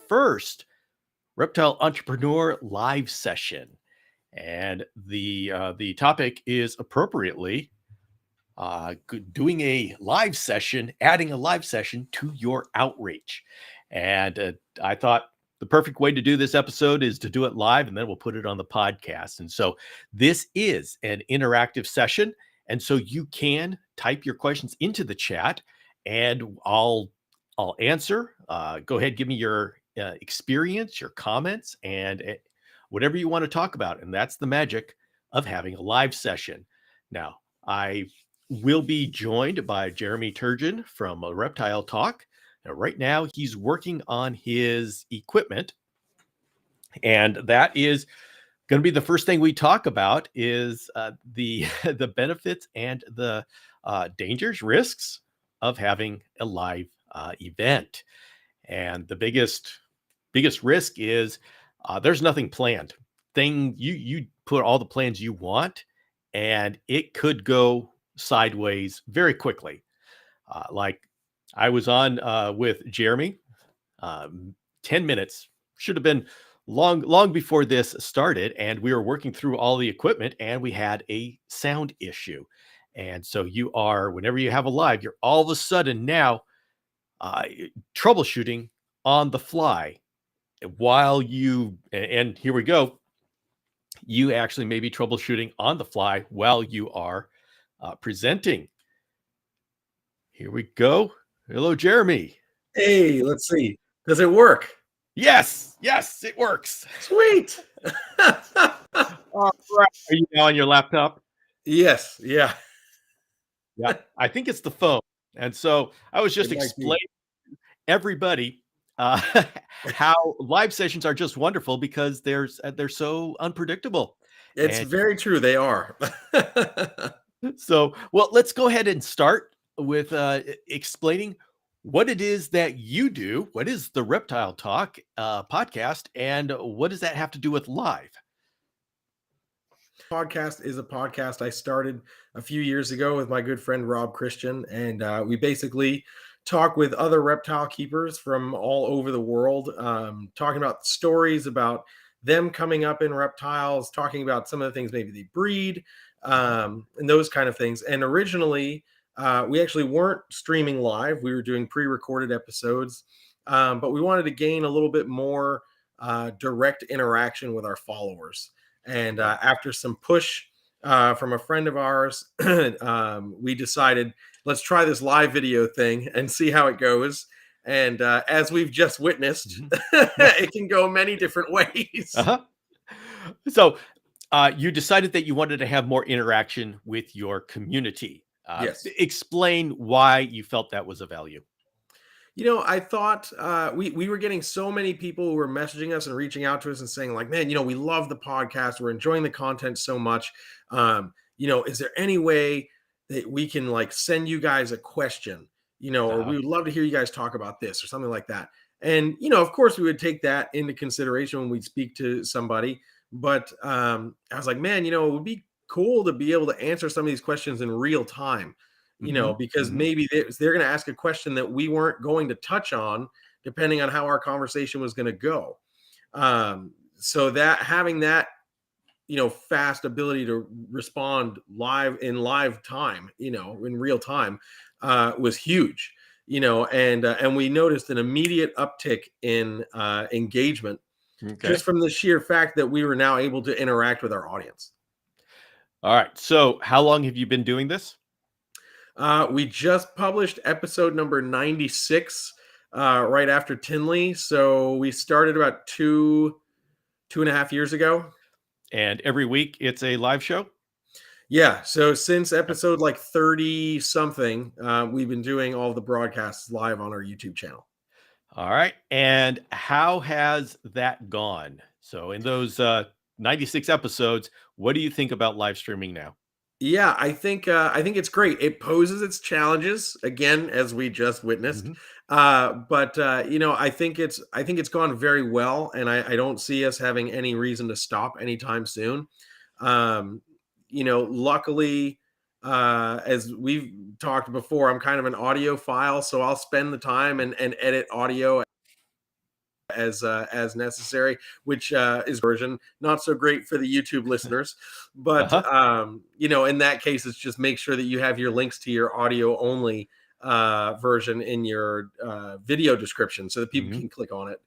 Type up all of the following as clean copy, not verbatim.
first Reptile Entrepreneur live session. And the topic is appropriately doing a live session, adding a live session to your outreach. And I thought the perfect way to do this episode is to do it live, and then we'll put it on the podcast. And so this is an interactive session. And so you can type your questions into the chat, and I'll answer. Go ahead, give me your experience, your comments, and whatever you want to talk about. And that's the magic of having a live session. Now, I will be joined by Jeremy Turgeon from Reptile Talk. Now, right now, he's working on his equipment, and that is going to be the first thing we talk about is the the benefits and the dangers, risks of having a live event. And the biggest risk is there's nothing planned. You put all the plans you want, and it could go sideways very quickly. Like I was on with Jeremy, 10 minutes should have been long before this started, and we were working through all the equipment, and we had a sound issue. And so whenever you have a live, you're all of a sudden now troubleshooting on the fly and here we go. You actually may be troubleshooting on the fly while you are presenting. Here we go. Hello, Jeremy. Hey, let's see. Does it work? Yes, it works. Sweet. All right. Are you now on your laptop? Yes. Yeah. Yeah. I think it's the phone. And so I was just explaining to everybody how live sessions are just wonderful because they're so unpredictable. It's very true. They are. So, well, let's go ahead and start with explaining what it is that you do. What is the Reptile Talk podcast, and what does that have to do with live? Podcast is a podcast I started a few years ago with my good friend Rob Christian, and we basically talk with other reptile keepers from all over the world, talking about stories about them coming up in reptiles, talking about some of the things maybe they breed, and those kind of things. And originally, we actually weren't streaming live. We were doing pre-recorded episodes, but we wanted to gain a little bit more direct interaction with our followers. And after some push from a friend of ours, we decided, let's try this live video thing and see how it goes. And as we've just witnessed, it can go many different ways. So you decided that you wanted to have more interaction with your community. Yes. Explain why you felt that was a value. You know, I thought we were getting so many people who were messaging us and reaching out to us and saying like, man, we love the podcast. We're enjoying the content so much. Is there any way that we can like send you guys a question, or we would love to hear you guys talk about this or something like that. And, of course we would take that into consideration when we speak to somebody. But I was like, man, it would be cool to be able to answer some of these questions in real time. Because maybe they're going to ask a question that we weren't going to touch on, depending on how our conversation was going to go. So that having that, fast ability to respond in live time, in real time, was huge, and we noticed an immediate uptick in engagement just from the sheer fact that we were now able to interact with our audience. All right. So how long have you been doing this? We just published episode number 96 right after Tinley. So we started about two and a half years ago. And every week it's a live show? Yeah. So since episode like 30 something, we've been doing all the broadcasts live on our YouTube channel. All right. And how has that gone? So in those 96 episodes, what do you think about live streaming now? Yeah, I think it's great. It poses its challenges again, as we just witnessed. But I think it's gone very well, and I don't see us having any reason to stop anytime soon. Luckily, as we've talked before, I'm kind of an audiophile, so I'll spend the time and edit audio as necessary, which is version not so great for the YouTube listeners. But Uh-huh. in that case, it's just make sure that you have your links to your audio only version in your video description so that people Mhm. can click on it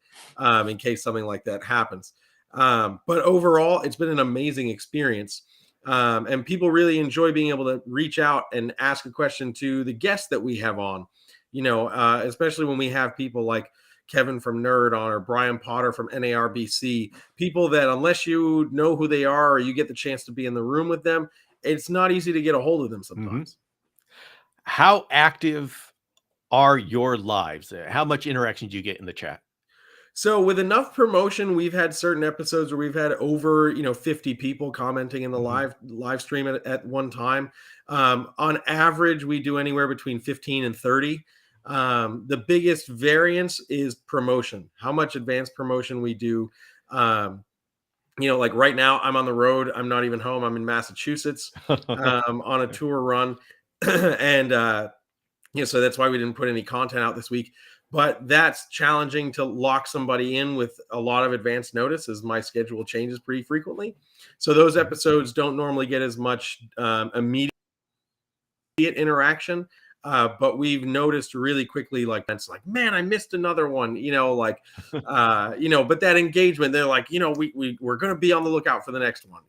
in case something like that happens. But overall, it's been an amazing experience. And people really enjoy being able to reach out and ask a question to the guests that we have on, especially when we have people like Kevin from Nerd on or Brian Potter from NARBC, people that unless you know who they are or you get the chance to be in the room with them, it's not easy to get a hold of them Mhm. sometimes. How active are your lives? How much interaction do you get in the chat? So with enough promotion, we've had certain episodes where we've had over 50 people commenting in the Mhm. live stream at one time. On average, we do anywhere between 15 and 30. The biggest variance is promotion, how much advanced promotion we do. Um, like right now, I'm on the road. I'm not even home. I'm in Massachusetts on a tour run, and so that's why we didn't put any content out this week. But that's challenging to lock somebody in with a lot of advance notice, as my schedule changes pretty frequently. So those Mhm. episodes don't normally get as much immediate interaction. But we've noticed really quickly, like it's like, man, I missed another one. But that engagement, they're like, we're going to be on the lookout for the next one.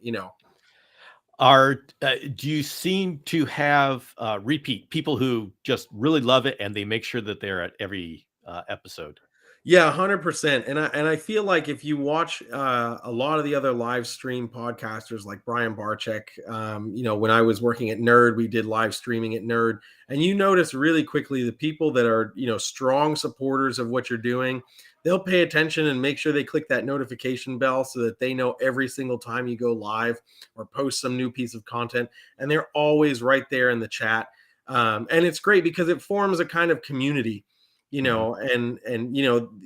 Do you seem to have repeat people who just really love it and they make sure that they're at every episode? Yeah, 100%. And I feel like if you watch a lot of the other live stream podcasters like Brian Barczyk, when I was working at Nerd, we did live streaming at Nerd, and you notice really quickly the people that are strong supporters of what you're doing, they'll pay attention and make sure they click that notification bell so that they know every single time you go live or post some new piece of content, and they're always right there in the chat. And it's great because it forms a kind of community, Mhm. and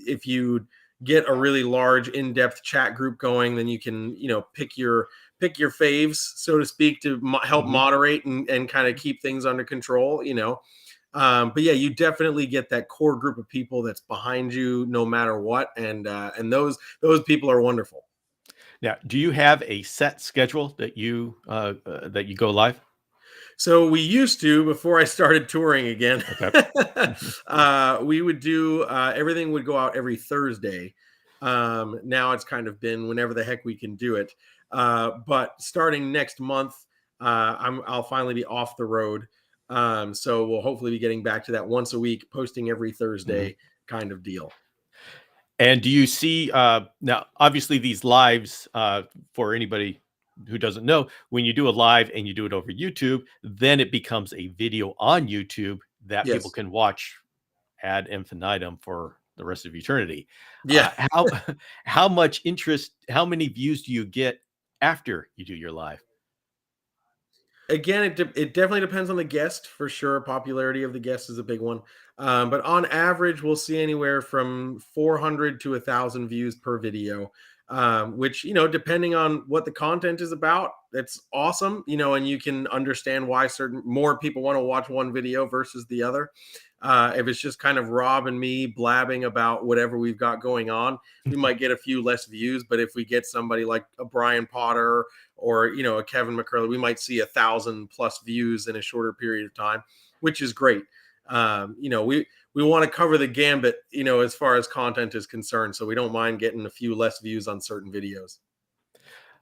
if you get a really large in-depth chat group going, then you can pick your faves, so to speak, to help Mhm. moderate and kind of keep things under control. But yeah, you definitely get that core group of people that's behind you no matter what, and those people are wonderful. Now, do you have a set schedule that you go live? So we used to, before I started touring again, Okay. we would do everything would go out every Thursday. Now it's kind of been whenever the heck we can do it. But starting next month, I'll finally be off the road. So we'll hopefully be getting back to that once a week, posting every Mhm. Thursday kind of deal. And do you see now? Obviously, these lives for anybody who doesn't know, when you do a live and you do it over YouTube, then it becomes a video on YouTube that people Yes. can watch ad infinitum for the rest of eternity. Yeah. How how much interest? How many views do you get after you do your live? Again, it definitely depends on the guest for sure. Popularity of the guest is a big one, but on average, we'll see anywhere from 400 to 1,000 views per video. Which depending on what the content is about, that's awesome. And you can understand why certain more people want to watch one video versus the other. If it's just kind of Rob and me blabbing about whatever we've got going on, we might get a few less views. But if we get somebody like a Brian Potter or a Kevin McCurley, we might see 1,000+ views in a shorter period of time, which is great. We want to cover the gambit, as far as content is concerned, so we don't mind getting a few less views on certain videos.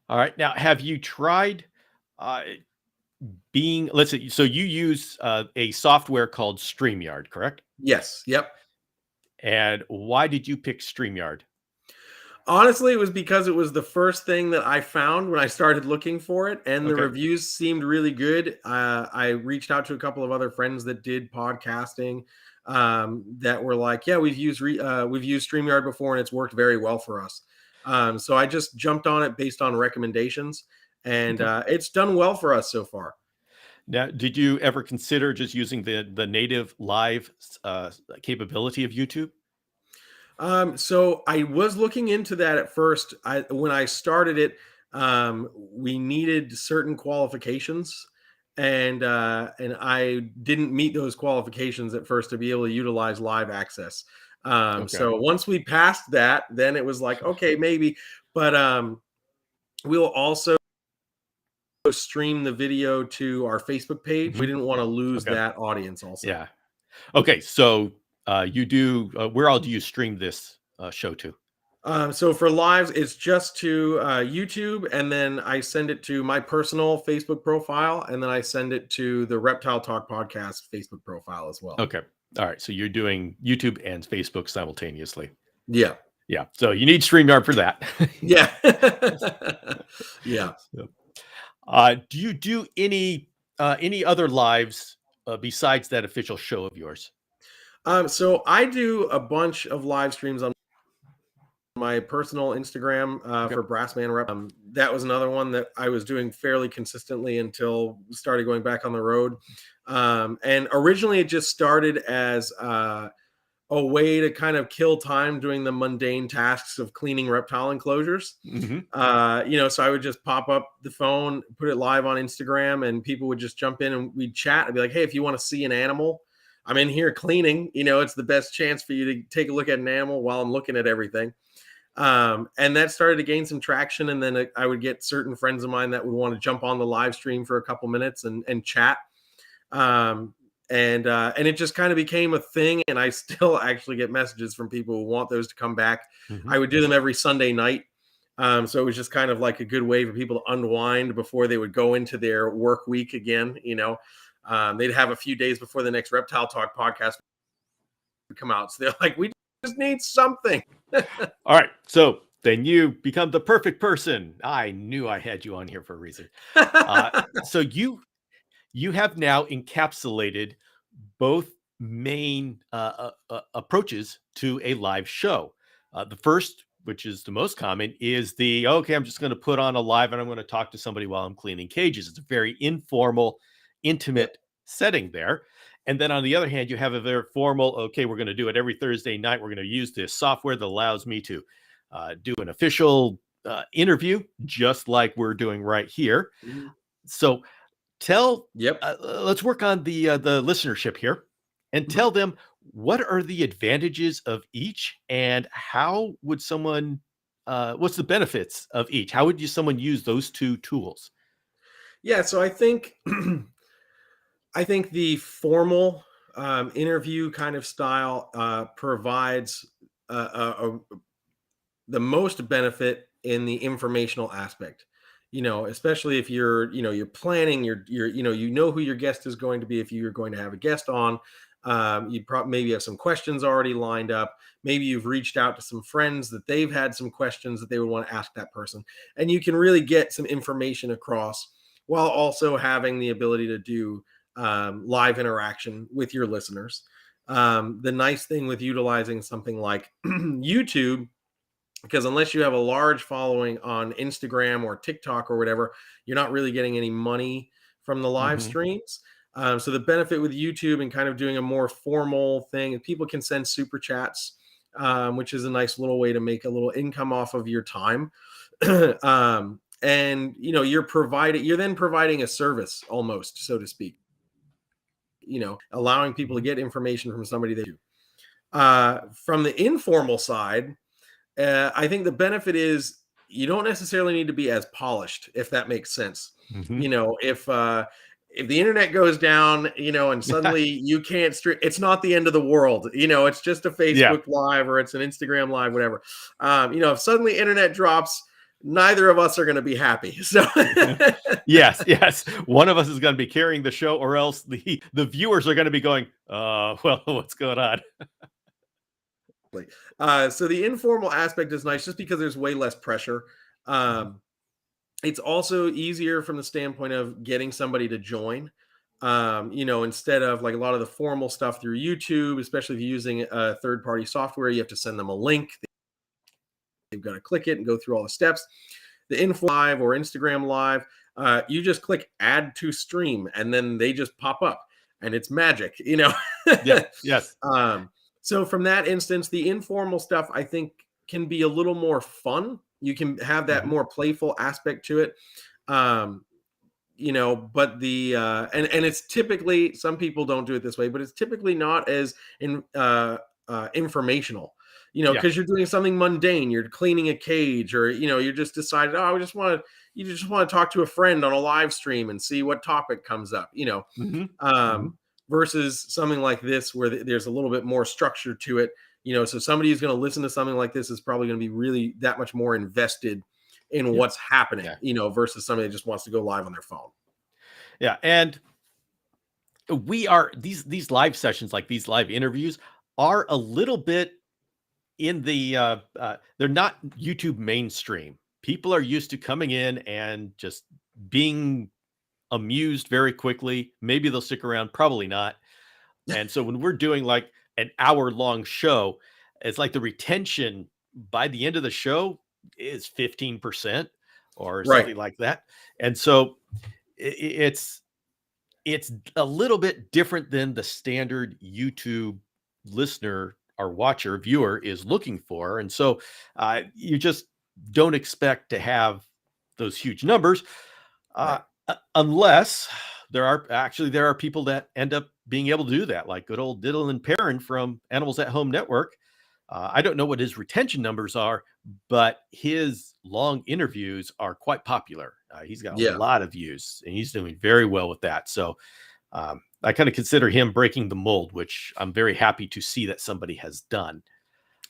All right. Now, have you tried uh, being? Let's say, so you use a software called StreamYard, correct? Yes, yep. And why did you pick StreamYard? Honestly, it was because it was the first thing that I found when I started looking for it, and the Okay. reviews seemed really good. I reached out to a couple of other friends that did podcasting, that were like, "Yeah, we've used Streamyard before, and it's worked very well for us." So I just jumped on it based on recommendations, and Okay. it's done well for us so far. Now, did you ever consider just using the native live capability of YouTube? So I was looking into that at first. When I started it, we needed certain qualifications, and I didn't meet those qualifications at first to be able to utilize live access. Okay. So once we passed that, then it was like, okay, maybe, but we'll also stream the video to our Facebook page. We Mhm. didn't want to lose Okay. that audience also. Yeah. Okay. So you do. Where all do you stream this show to? So for lives, it's just to YouTube, and then I send it to my personal Facebook profile, and then I send it to the Reptile Talk podcast Facebook profile as well. Okay. All right. So you're doing YouTube and Facebook simultaneously. Yeah, Yeah. So you need StreamYard for that. yeah, yeah. So, do you do any other lives besides that official show of yours? So I do a bunch of live streams on my personal Instagram Okay. for Brassman Rep. That was another one that I was doing fairly consistently until we started going back on the road. And originally, it just started as a way to kind of kill time doing the mundane tasks of cleaning reptile enclosures. Hmm. So I would just pop up the phone, put it live on Instagram, and people would just jump in and we'd chat. I'd be like, hey, if you want to see an animal, I'm in here cleaning. It's the best chance for you to take a look at an animal while I'm looking at everything. And that started to gain some traction. And then I would get certain friends of mine that would want to jump on the live stream for a couple minutes and chat. Um, and it just kind of became a thing. And I still actually get messages from people who want those to come back. Hmm. I would do them every Sunday night. So it was just kind of like a good way for people to unwind before they would go into their work week again. They'd have a few days before the next Reptile Talk podcast would come out. So they're like, we just need something. All right. So then you become the perfect person. I knew I had you on here for a reason. So you have now encapsulated both main approaches to a live show. The first, which is the most common, is okay, I'm just going to put on a live and I'm going to talk to somebody while I'm cleaning cages. It's a very informal, Yep. intimate setting there. And then on the other hand, you have a very formal, okay, we're going to do it every Thursday night. We're going to use this software that allows me to do an official interview, just like we're doing right here. Mhm. So tell Yep. let's work on the listenership here and Mhm. tell them what are the advantages of each and how would someone what's the benefits of each, how would someone use those two tools? Yeah. So I think I think the formal interview kind of style provides the most benefit in the informational aspect. Especially if you're planning, you know who your guest is going to be. If you're going to have a guest on, you probably maybe have some questions already lined up. Maybe you've reached out to some friends that they've had some questions that they would want to ask that person, and you can really get some information across while also having the ability to do live interaction with your listeners. The nice thing with utilizing something like YouTube, because unless you have a large following on Instagram or TikTok or whatever, you're not really getting any money from the live Hmm. streams. So the benefit with YouTube and kind of doing a more formal thing, people can send super chats, which is a nice little way to make a little income off of your time. And you're then providing a service almost, so to speak. Allowing people to Hmm. get information from somebody they do. From the informal side, I think the benefit is you don't necessarily need to be as polished, if that makes sense. Hmm. You know, if the internet goes down, and suddenly you can't stream, it's not the end of the world. It's just a Yeah. Facebook Live or it's an Instagram Live, whatever. If suddenly internet drops, neither of us are going to be happy. So, Yes, yes, one of us is going to be carrying the show or else the viewers are going to be going well, what's going on? so the informal aspect is nice just because there's way less pressure. Mhm. Um, it's also easier from the standpoint of getting somebody to join. Instead of like a lot of the formal stuff through YouTube, especially if you're using a third party software, you have to send them a link. They've got to click it and go through all the steps. The Info Live or Instagram Live, you just click add to stream and then they just pop up and it's magic. Yep, yes. um, so from that instance, the informal stuff I think can be a little more fun. You can have that Mhm. more playful aspect to it. Um, but the and it's typically, some people don't do it this way, but it's typically not as in informational, Yeah. because you're doing something mundane, you're cleaning a cage, or you're just decided, oh, I just want to you just want to talk to a friend on a live stream and see what topic comes up, Hmm. Hmm. um, versus something like this where there's a little bit more structure to it. So somebody who's going to listen to something like this is probably going to be really that much more invested in Yeah. what's happening, Yeah. versus somebody that just wants to go live on their phone. Yeah. And we are these live sessions, like these live interviews, are a little bit in the they're not YouTube mainstream. People are used to coming in and just being amused very quickly. Maybe they'll stick around, probably not. And so when we're doing like an hour long show, it's like the retention by the end of the show is 15% or Right. something like that. And so it's a little bit different than the standard YouTube listener or watcher viewer is looking for. And so you just don't expect to have those huge numbers Right. unless there are people that end up being able to do that, like good old Dylan Perrin from Animals at Home Network. I don't know what his retention numbers are, but his long interviews are quite popular. He's got a Yeah. lot of views, and he's doing very well with that. So I kind of consider him breaking the mold, which I'm very happy to see that somebody has done.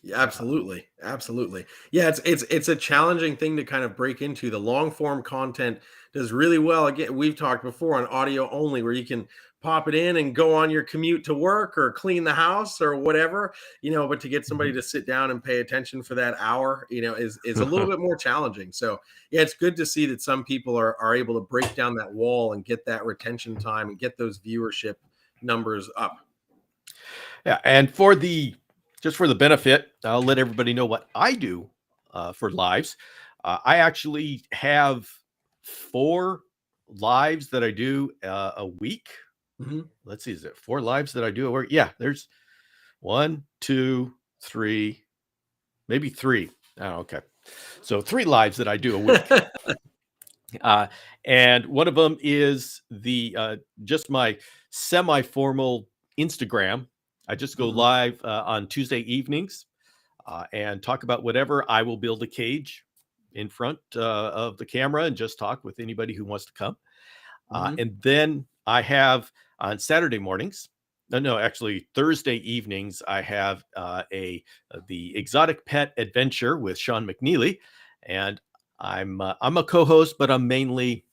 Yeah, Uh, absolutely. Absolutely. Yeah, it's a challenging thing to kind of break into. The long form content does really well. Again, we've talked before on audio only, where you can pop it in and go on your commute to work or clean the house or whatever, but to get somebody mhm. to sit down and pay attention for that hour, is a little bit more challenging. So yeah, it's good to see that some people are able to break down that wall and get that retention time and get those viewership numbers up. Yeah, and just for the benefit, I'll let everybody know what I do for lives. I actually have 4 lives that I do a week. Mhm. Let's see, is it 4 lives that I do at work? Yeah, there's 1, 2, 3, maybe 3. Oh, okay. So 3 lives that I do a week. Uh, and one of them is the just my semi-formal Instagram. I just go Mhm. live on Tuesday evenings and talk about whatever. I will build a cage in front of the camera and just talk with anybody who wants to come. Mhm. And then I have on Saturday mornings. No, actually Thursday evenings. I have the exotic pet adventure with Sean McNeely, and I'm a co-host, but I'm mainly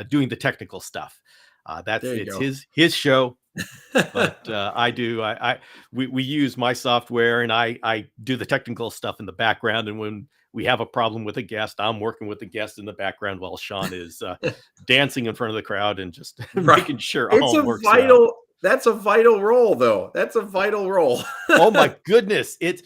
doing the technical stuff. There you It's go. his show, but we use my software, and I do the technical stuff in the background. And when we have a problem with a guest, I'm working with the guest in the background while Sean is dancing in front of the crowd and just Right. making sure It's all a works out. vital That's a vital role, though. That's a vital role. Oh my goodness, it's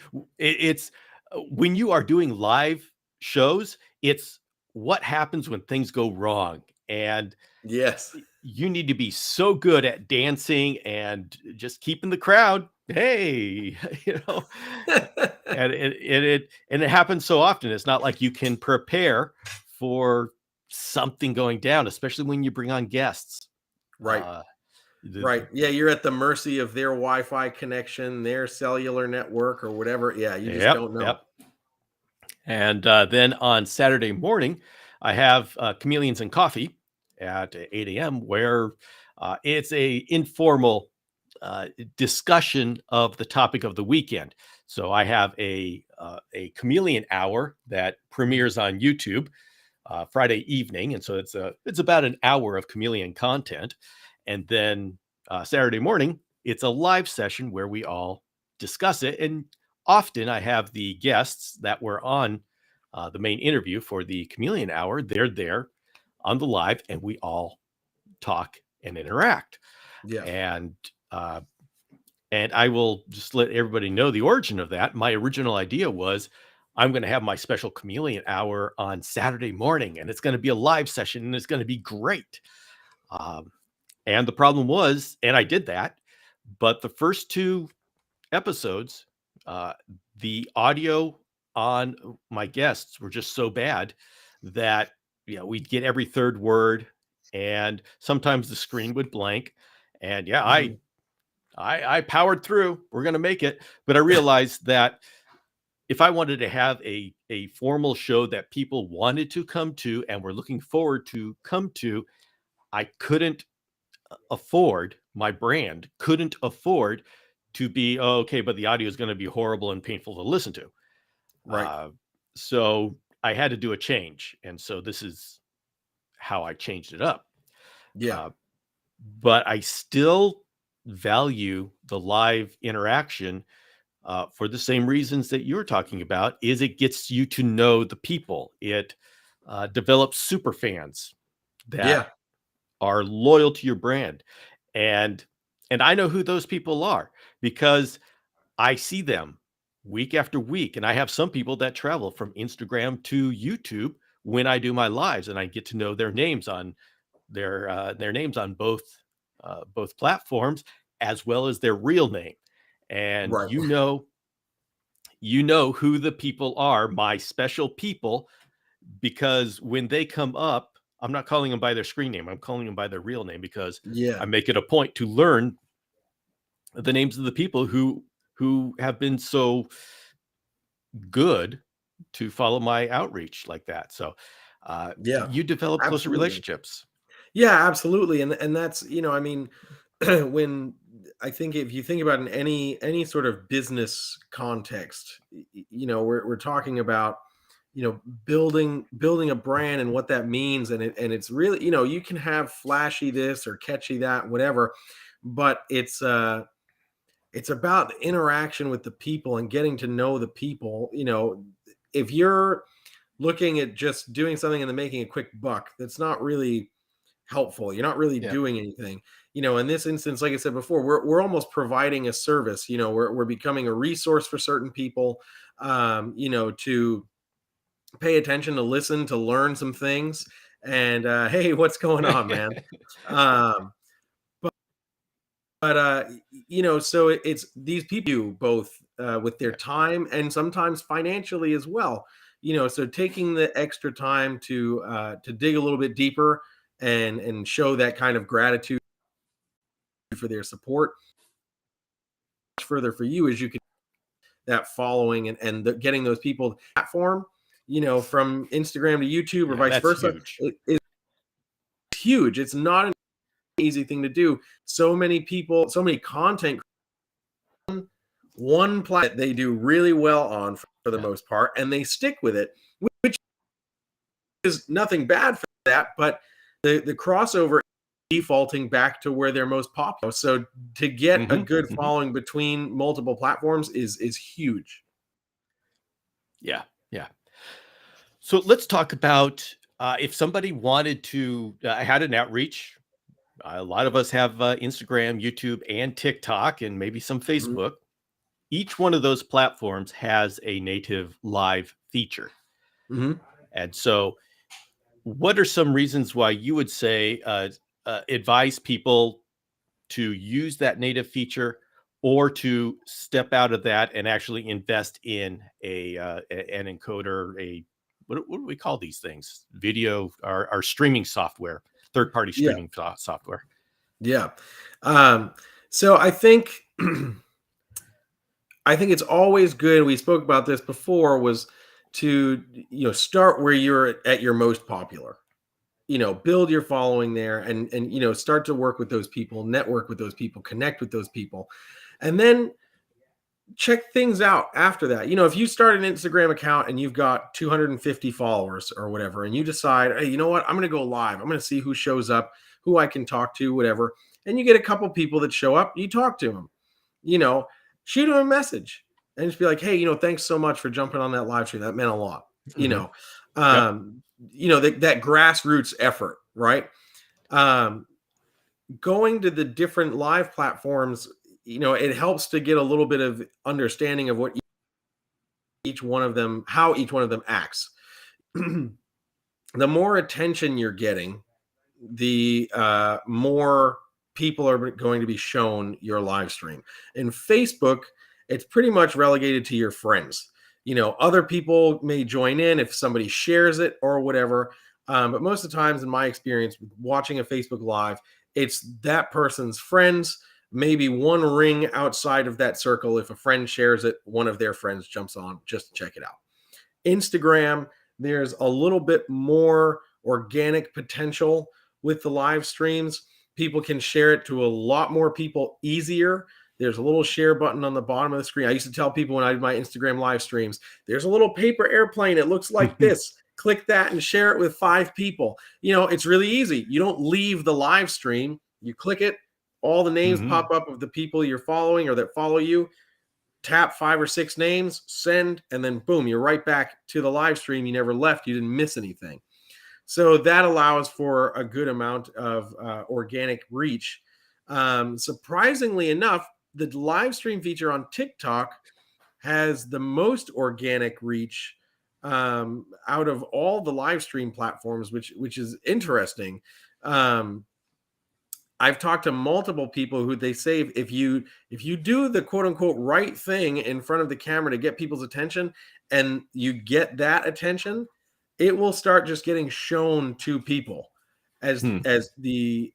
when you are doing live shows, it's what happens when things go wrong, and Yes. you need to be so good at dancing and just keeping the crowd, hey, you know, and it happens so often. It's not like you can prepare for something going down, especially when you bring on guests. Right. Uh, the, Right. Yeah, you're at the mercy of their Wi-Fi connection, their cellular network, or whatever. Yeah, you just yep, don't know. yep. And then on Saturday morning, I have Chameleons and Coffee at 8 a.m., where it's a informal discussion of the topic of the weekend. So I have a chameleon hour that premieres on YouTube Friday evening, and so it's about an hour of chameleon content, and then Saturday morning it's a live session where we all discuss it, and often I have the guests that were on the main interview for the chameleon hour. They're there on the live, and we all talk and interact, Yeah. and uh, and I will just let everybody know the origin of that. My original idea was I'm going to have my special chameleon hour on Saturday morning, and it's going to be a live session, and it's going to be great. Um, and the problem was, and I did that, but the first 2 episodes, uh, the audio on my guests were just so bad that we'd get every third word, and sometimes the screen would blank. And yeah, Mhm. I powered through. We're going to make it. But I realized that if I wanted to have a formal show that people wanted to come to and were looking forward to come to, I couldn't afford, my brand couldn't afford to be, oh, okay, but the audio is going to be horrible and painful to listen to. Right. Uh, so I had to do a change. And so this is how I changed it up. Yeah. Uh, but I still value the live interaction for the same reasons that you're talking about. Is it gets you to know the people. It develops super fans that Yeah. are loyal to your brand. And I know who those people are because I see them week after week. And I have some people that travel from Instagram to YouTube when I do my lives, and I get to know their names on both platforms, as well as their real name. And Right. you know who the people are, my special people, because when they come up, I'm not calling them by their screen name. I'm calling them by their real name because I Yeah. make it a point to learn the names of the people who have been so good to follow my outreach like that. So Yeah. you develop closer Absolutely. relationships. Yeah, absolutely. And that's, I mean, when I think if you think about in any sort of business context, we're talking about, building a brand and what that means. And it's really, you can have flashy this or catchy that, whatever, but it's about the interaction with the people and getting to know the people. If you're looking at just doing something and then making a quick buck, that's not really helpful. You're not really Yeah. doing anything. In this instance, like I said before, we're almost providing a service. We're becoming a resource for certain people, to pay attention, to listen, to learn some things. And hey, what's going on, man? Um, so it's these people do both with their Yeah. time and sometimes financially as well. So taking the extra time to dig a little bit deeper and show that kind of gratitude for their support. Much further for you as you can that following getting those people platform, from Instagram to YouTube or Yeah, vice that's versa. huge. It's huge. It's not an easy thing to do. So many people, so many content, one platform they do really well on for the Yeah. most part, and they stick with it, which is nothing bad for that, but the crossover defaulting back to where they're most popular. So to get a Hmm. good Hmm. following between multiple platforms is huge. Yeah. Yeah. So let's talk about if somebody wanted to, I had an outreach. A lot of us have Instagram, YouTube, and TikTok, and maybe some Mhm. Facebook. Each one of those platforms has a native live feature. Mhm. And so, what are some reasons why you would say advise people to use that native feature or to step out of that and actually invest in an encoder, what do we call these things? Video, our streaming software, third party Yeah. streaming software. Yeah. Um, so I think it's always good. We spoke about this before, was to start where you're at your most popular. Build your following there and start to work with those people, network with those people, connect with those people. And then check things out after that. If you start an Instagram account and you've got 250 followers or whatever, and you decide, hey, you know what? I'm going to go live. I'm going to see who shows up, who I can talk to, whatever. And you get a couple people that show up, you talk to them, you know, shoot them a message and just be like, hey, thanks so much for jumping on that live stream. That meant a lot, you Hmm. know, Yep. that grassroots effort, right? Um, Going to the different live platforms, it helps to get a little bit of understanding of what each one of them, how each one of them acts. The more attention you're getting, the more people are going to be shown your live stream. In Facebook, it's pretty much relegated to your friends. Other people may join in if somebody shares it or whatever. But most of the times, in my experience with watching a Facebook Live, it's that person's friends. maybe one ring outside of that circle. If a friend shares it, one of their friends jumps on just to check it out. Instagram, there's a little bit more organic potential with the live streams. People can share it to a lot more people easier. There's a little share button on the bottom of the screen. I used to tell people when I did my Instagram live streams, there's a little paper airplane. It looks like this. Click that and share it with 5 people. It's really easy. You don't leave the live stream. You click it, all the names pop up of the people you're following or that follow you. Tap 5 or 6 names, send, and then boom, you're right back to the live stream. You never left. You didn't miss anything. So that allows for a good amount of organic reach. Surprisingly enough, the live stream feature on TikTok has the most organic reach out of all the live stream platforms, which is interesting. I've talked to multiple people who they say if you do the quote unquote right thing in front of the camera to get people's attention and you get that attention, it will start just getting shown to people as the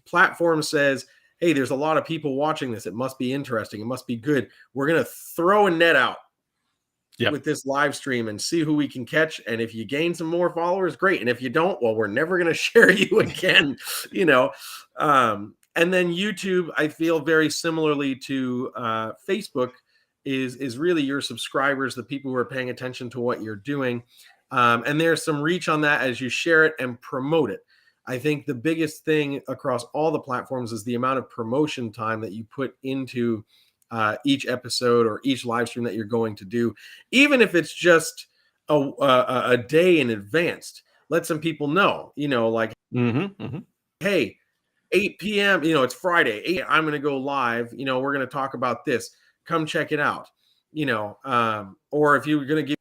platform says, hey, there's a lot of people watching this. It must be interesting. It must be good. We're going to throw a net out with this live stream and see who we can catch. And if you gain some more followers, great. And if you don't, well, we're never going to share you again, and then YouTube, I feel very similarly to Facebook is really your subscribers, the people who are paying attention to what you're doing. And there's some reach on that as you share it and promote it. I think the biggest thing across all the platforms is the amount of promotion time that you put into each episode or each live stream that you're going to do, even if it's just a day in advance. Let some people know, like, hey, 8 p.m., it's Friday, 8, I'm going to go live. We're going to talk about this. Come check it out. Or if you're going to give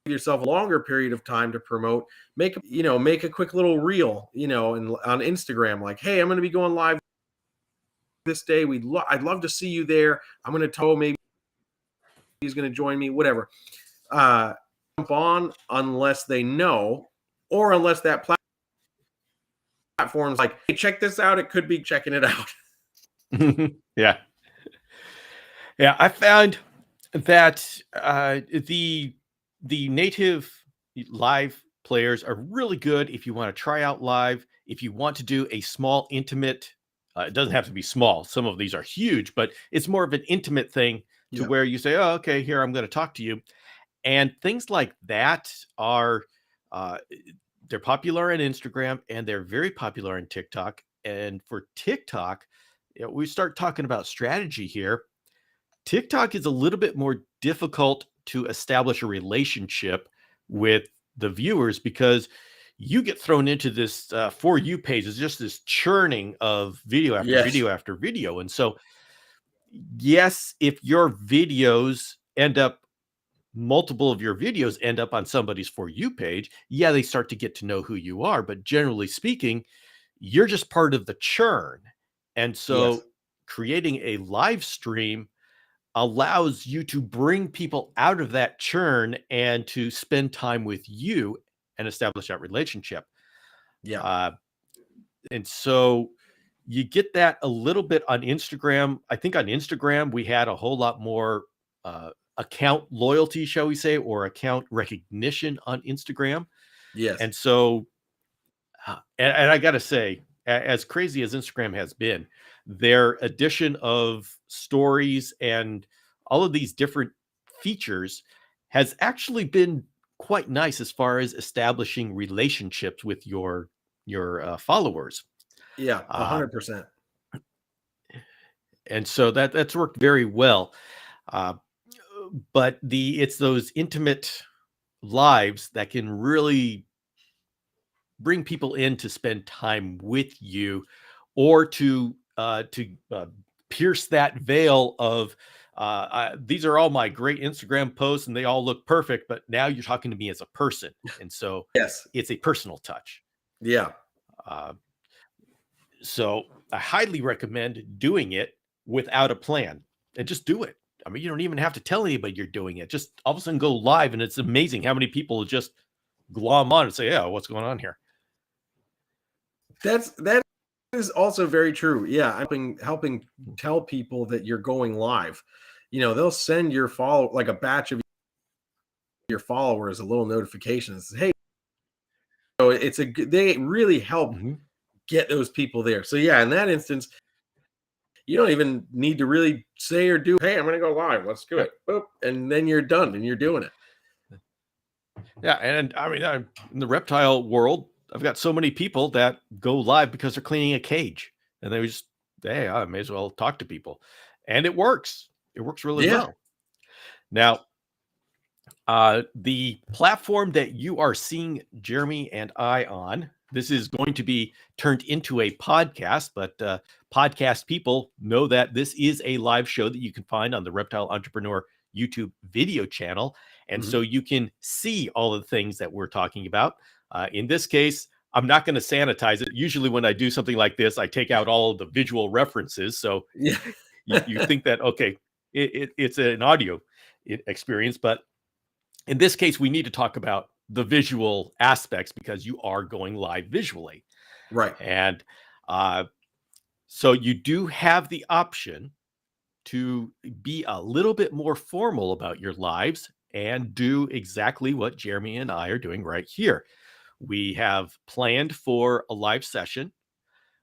yourself a longer period of time to promote, make a quick little reel, and on Instagram, like, hey, I'm going to be going live this day. I'd love to see you there. I'm going to tell maybe he's going to join me, whatever. Jump on unless they know, or unless that platform's like, hey, check this out. It could be checking it out. Yeah. I found that the native live players are really good if you want to try out live, if you want to do a small, intimate, it doesn't have to be small. Some of these are huge, but it's more of an intimate thing to where you say, oh, okay, here, I'm going to talk to you. And things like that are, they're popular on Instagram and they're very popular on TikTok. And for TikTok, we start talking about strategy here. TikTok is a little bit more difficult to establish a relationship with the viewers because you get thrown into this For You page. It's just this churning of video after video after video. And so, yes, if your videos multiple of your videos end up on somebody's For You page, they start to get to know who you are. But generally speaking, you're just part of the churn. And so creating a live stream allows you to bring people out of that churn and to spend time with you and establish that relationship. And so you get that a little bit on Instagram. I think on Instagram, we had a whole lot more account loyalty, shall we say, or account recognition on Instagram. And so, and I got to say, as crazy as Instagram has been, their addition of stories and all of these different features has actually been quite nice as far as establishing relationships with your followers. 100%. And so that's worked very well. But it's those intimate lives that can really bring people in to spend time with you, or to pierce that veil of these are all my great Instagram posts and they all look perfect, but now you're talking to me as a person. And so it's a personal touch. So I highly recommend doing it without a plan and just do it. I mean, you don't even have to tell anybody you're doing it. Just all of a sudden go live, and it's amazing how many people just glom on and say, "Yeah, what's going on here?" That is also very true. Yeah, helping tell people that you're going live. They'll send your follow like a batch of your followers a little notification that says, "Hey," so they really help Mhm. get those people there. So yeah, in that instance, you don't even need to really say or do, "Hey, I'm going to go live. Let's do Yeah. it." Boop, and then you're done and you're doing it. Yeah, and I mean, in the reptile world, I've got so many people that go live because they're cleaning a cage, and they just, hey, I may as well talk to people, and it works. It works really Yeah. well. Now, the platform that you are seeing Jeremy and I on, this is going to be turned into a podcast, but podcast people know that this is a live show that you can find on the Reptile Entrepreneur YouTube video channel. And Mhm. so you can see all of the things that we're talking about. In this case, I'm not going to sanitize it. Usually, when I do something like this, I take out all of the visual references. So Yeah. you think that, okay, it's an audio experience, but in this case, we need to talk about the visual aspects because you are going live visually. Right. And uh, so you do have the option to be a little bit more formal about your lives and do exactly what Jeremy and I are doing right here. We have planned for a live session.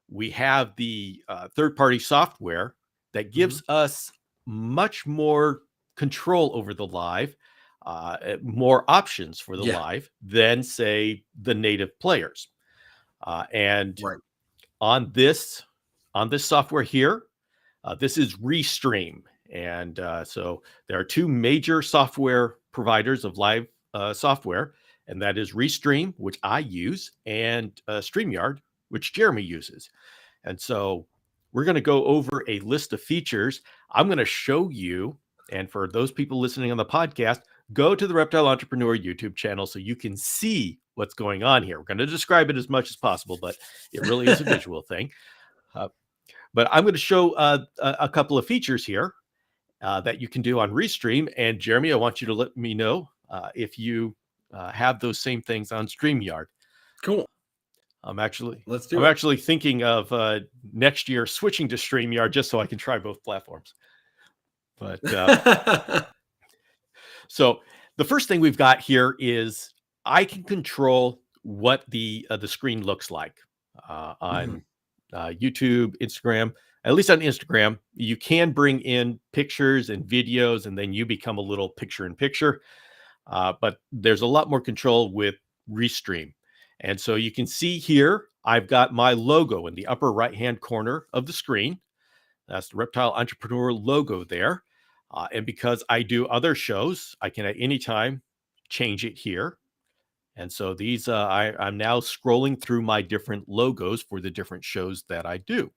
We have the third party software that Mhm. gives us much more control over the live, more options for the Yeah. live than, say, the native players. And Right. on this software here, this is Restream, and so there are two major software providers of live software, and that is Restream, which I use, and StreamYard, which Jeremy uses. And so we're going to go over a list of features. I'm going to show you, and for those people listening on the podcast, go to the Reptile Entrepreneur YouTube channel so you can see what's going on here. We're going to describe it as much as possible, but it really is a visual thing. Uh, but I'm going to show a couple of features here that you can do on Restream. And Jeremy, I want you to let me know if you have those same things on StreamYard. Cool. I'm actually Let's I'm do it. actually thinking of next year switching to StreamYard just so I can try both platforms. But so the first thing we've got here is I can control what the screen looks like Mhm. on YouTube, Instagram. At least on Instagram, you can bring in pictures and videos, and then you become a little picture in picture. But there's a lot more control with Restream. And so you can see here, I've got my logo in the upper right-hand corner of the screen. That's the Reptile Entrepreneur logo there. And because I do other shows, I can at any time change it here. And so these, I'm now scrolling through my different logos for the different shows that I do.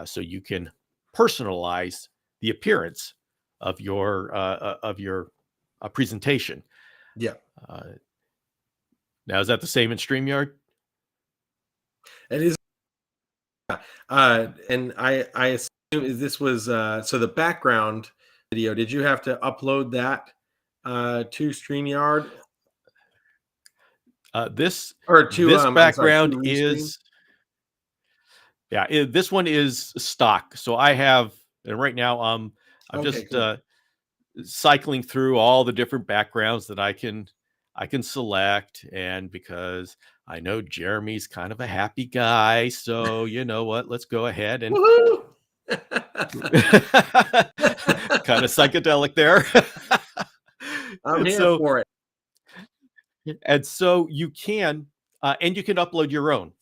So you can personalize the appearance of your presentation. Yeah. Uh, Now, is that the same in StreamYard? It is. And I assume this was so the background video. Did you have to upload that to StreamYard This or to I'm sorry, to background Restream? is, yeah, this one is stock. So I have, and right now I'm Okay, just cool. cycling through all the different backgrounds that I can select, and because I know Jeremy's kind of a happy guy, so you know what? Let's go ahead and Woohoo! kind of psychedelic there. I'm and here so for it. you can and you can upload your own,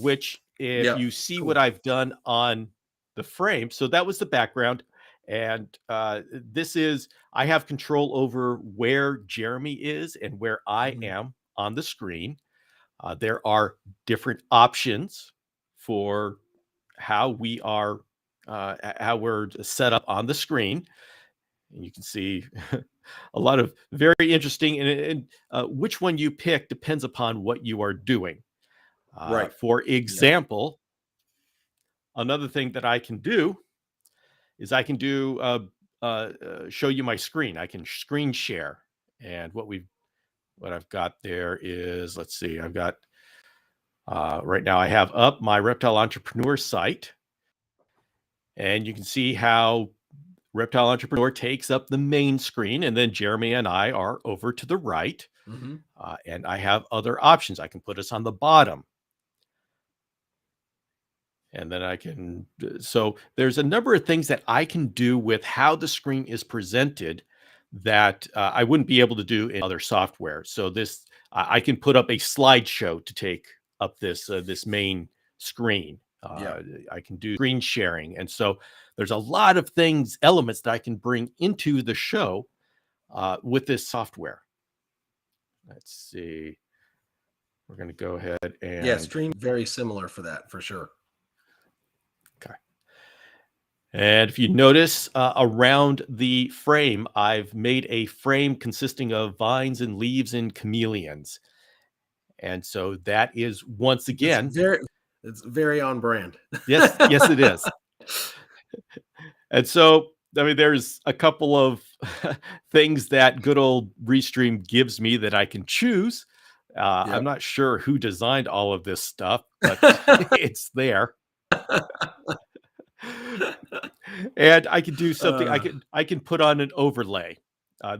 which if Yep. you see what Cool. I've done on the frame, so that was the background. And this is, I have control over where Jeremy is and where I Mhm. am on the screen. There are different options for how we are, how we're set up on the screen. And you can see a lot of very interesting, and which one you pick depends upon what you are doing. Right. For Yeah. example, another thing that I can do is I can do show you my screen. I can screen share, and what I've got there is, let's see, I've got Right now, I have up my Reptile Entrepreneur site, and you can see how Reptile Entrepreneur takes up the main screen, and then Jeremy and I are over to the right. Mhm. And I have other options. I can put us on the bottom. And then I can, so there's a number of things that I can do with how the screen is presented that I wouldn't be able to do in other software. So this, I can put up a slideshow to take up this main screen. Yeah. I can do screen sharing. And so there's a lot of things, elements that I can bring into the show with this software. Let's see. We're going to go ahead Yeah, and Stream very similar for that, for sure. okay. And if you notice around the frame, I've made a frame consisting of vines and leaves and chameleons. And so that is once It's again, very it's very on brand. yes, it is. And so, I mean, there's a couple of things that good old Restream gives me that I can choose. I'm Yep. not sure who designed all of this stuff, but it's there. And I can do something. Uh, I can put on an overlay.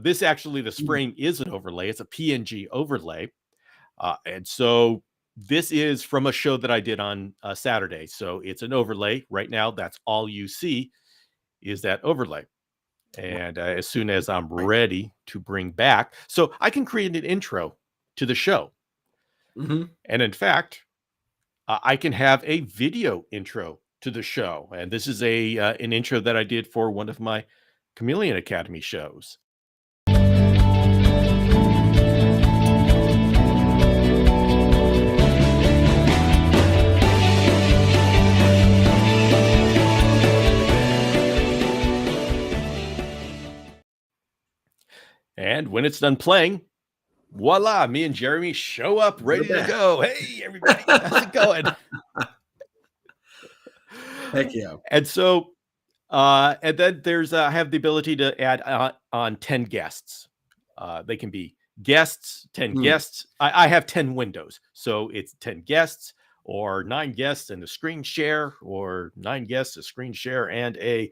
This mm, frame is an overlay. It's a PNG overlay, and so this is from a show that I did on Saturday. So it's an overlay right now. That's all you see is that overlay. And as soon as I'm right. ready to bring back, so I can create an intro to the show. Mhm. And in fact, I can have a video intro to the show, and this is a an intro that I did for one of my Chameleon Academy shows. And when it's done playing, voila, me and Jeremy show up We're ready to back. go. Hey, everybody, how's it going? Heck yeah. And so, and then there's, I have the ability to add on 10 guests. They can be guests, 10 Mm, guests. I have 10 windows. So it's 10 guests or 9 guests and a screen share, or 9 guests, a screen share, and a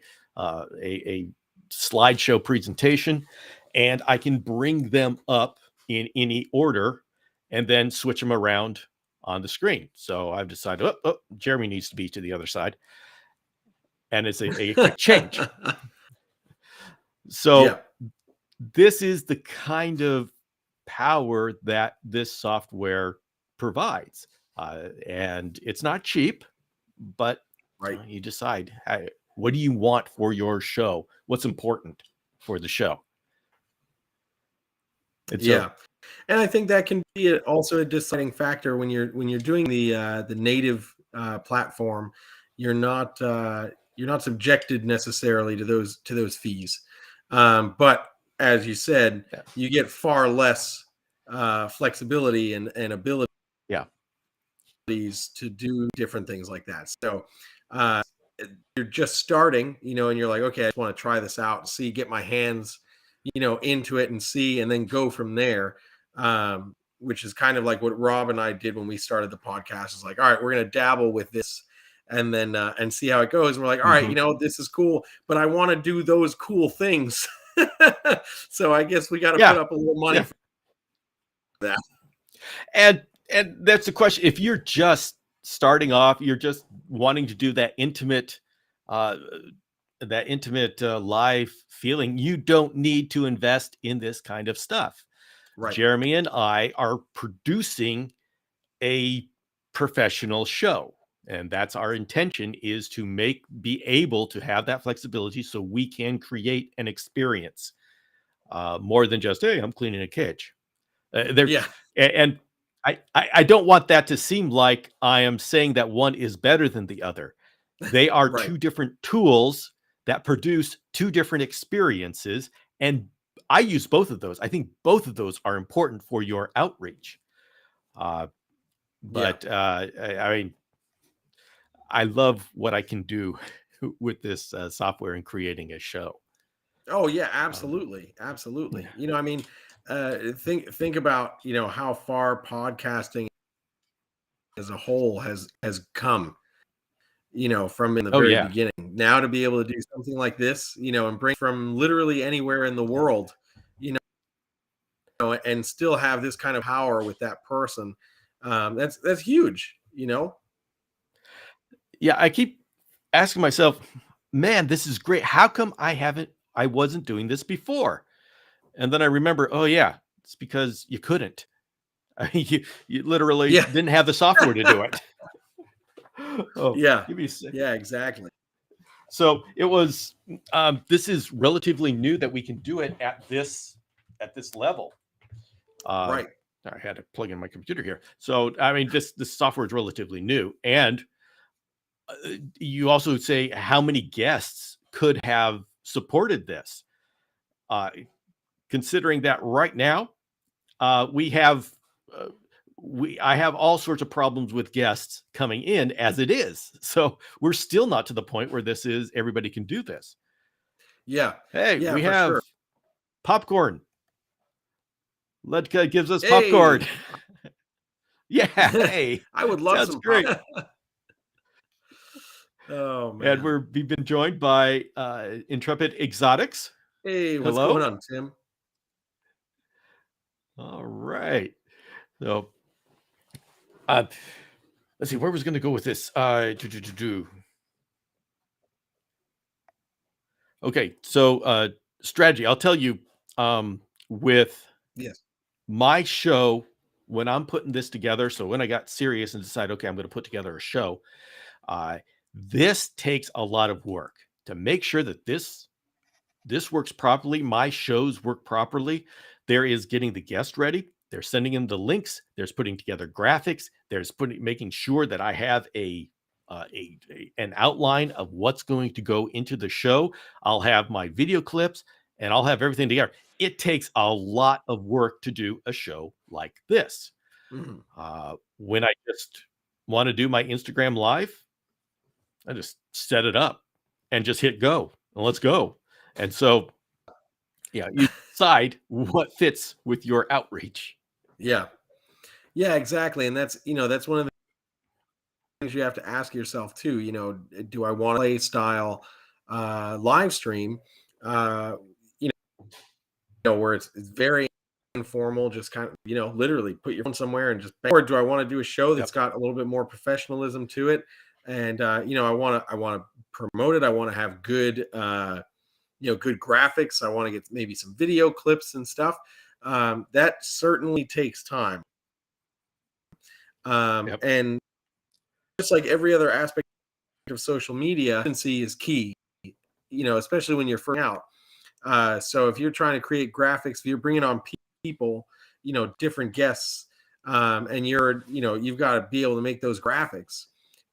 slideshow presentation. And I can bring them up in any order and then switch them around on the screen. So I've decided, Jeremy needs to be to the other side. And it's a quick change. yeah. So this is the kind of power that this software provides. And it's not cheap, but Right. you decide, hey, what do you want for your show? What's important for the show? And so, Yeah. And I think that can be also a deciding factor when you're doing the native platform. You're not subjected necessarily to those fees, but as you said, yeah, you get far less flexibility and abilities yeah, to do different things like that. So uh, you're just starting, and you're like, okay, I just want to try this out, see, get my hands, into it and see, and then go from there. Which is kind of like what Rob and I did when we started the podcast. Is like, all right, we're gonna dabble with this, and then and see how it goes. And we're like, all right, mhm, this is cool, but I want to do those cool things. So I guess we got to put yeah, up a little money yeah. for that. And that's the question. If you're just starting off, you're just wanting to do uh, that intimate live feeling, you don't need to invest in this kind of stuff. Right. Jeremy and I are producing a professional show, and that's our intention, is to be able to have that flexibility so we can create an experience more than just, hey, I'm cleaning a cage. There Yeah. and I don't want that to seem like I am saying that one is better than the other. They are Right. two different tools that produce two different experiences, and I use both of those. I think both of those are important for your outreach. Uh, Yeah. but I mean, I love what I can do with this software in creating a show. Oh yeah, Um, absolutely, yeah, absolutely. I mean, think about how far podcasting as a whole has come, from in the Oh very yeah. beginning. Now to be able to do something like this, and bring from literally anywhere in the world, you and still have this kind of power with that person, that's huge. Yeah, I keep asking myself, man, this is great. How come I wasn't doing this before? And then I remember, oh yeah, it's because you couldn't. I mean, you literally Yeah. didn't have the software to do it. Oh, Yeah. give me a second. Yeah, exactly. So it was. This is relatively new that we can do it at this level. Uh, Right. I had to plug in my computer here. So I mean, this software is relatively new, and you also say how many guests could have supported this. Uh, Considering that right now we have uh, I have all sorts of problems with guests coming in as it is. So we're still not to the point where this is everybody can do this. Yeah. Hey, Yeah, we for have sure. popcorn. Ledka gives us popcorn. Hey. Yeah, hey, I would love sounds some pop. great. Oh And man. we've been joined by Intrepid Exotics. Hey, what's going Hello. on, Tim? All right. So uh, let's see where was going to go with this. Okay, so strategy. I'll tell you with Yes. my show when I'm putting this together. So when I got serious and decided, okay, I'm going to put together a show, uh, this takes a lot of work to make sure that this works properly. My shows work properly. There is getting the guest ready. They're sending in the links. There's putting together graphics. There's making sure that I have an outline of what's going to go into the show. I'll have my video clips and I'll have everything together. It takes a lot of work to do a show like this. Mhm. When I just want to do my Instagram live, I just set it up and just hit go and let's go. And so yeah, you decide what fits with your outreach. Yeah. Yeah, exactly. And that's one of the things you have to ask yourself too. Do I want to play style live stream? Uh, where it's very informal, just kind of, literally put your phone somewhere and just bang. Or do I want to do a show that's Yep. got a little bit more professionalism to it? And I want to promote it. I want to have good good graphics. I want to get maybe some video clips and stuff. That certainly takes time. Yep. And just like every other aspect of social media, consistency is key, especially when you're first out. So if you're trying to create graphics, if you're bringing on people, different guests, and you've got to be able to make those graphics.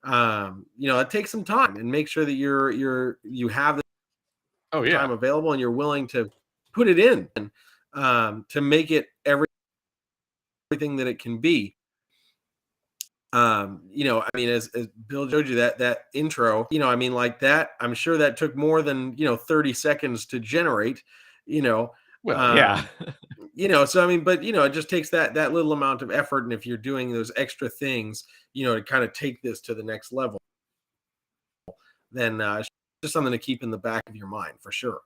It takes some time, and make sure that you have the Oh yeah. time available and you're willing to put it in, to make it everything that it can be. I mean, as Bill showed you that intro, I mean, like that, I'm sure that took more than 30 seconds to generate, you know Well, yeah. um so I mean, but it just takes that little amount of effort, and if you're doing those extra things, to kind of take this to the next level, then it's just something to keep in the back of your mind for sure.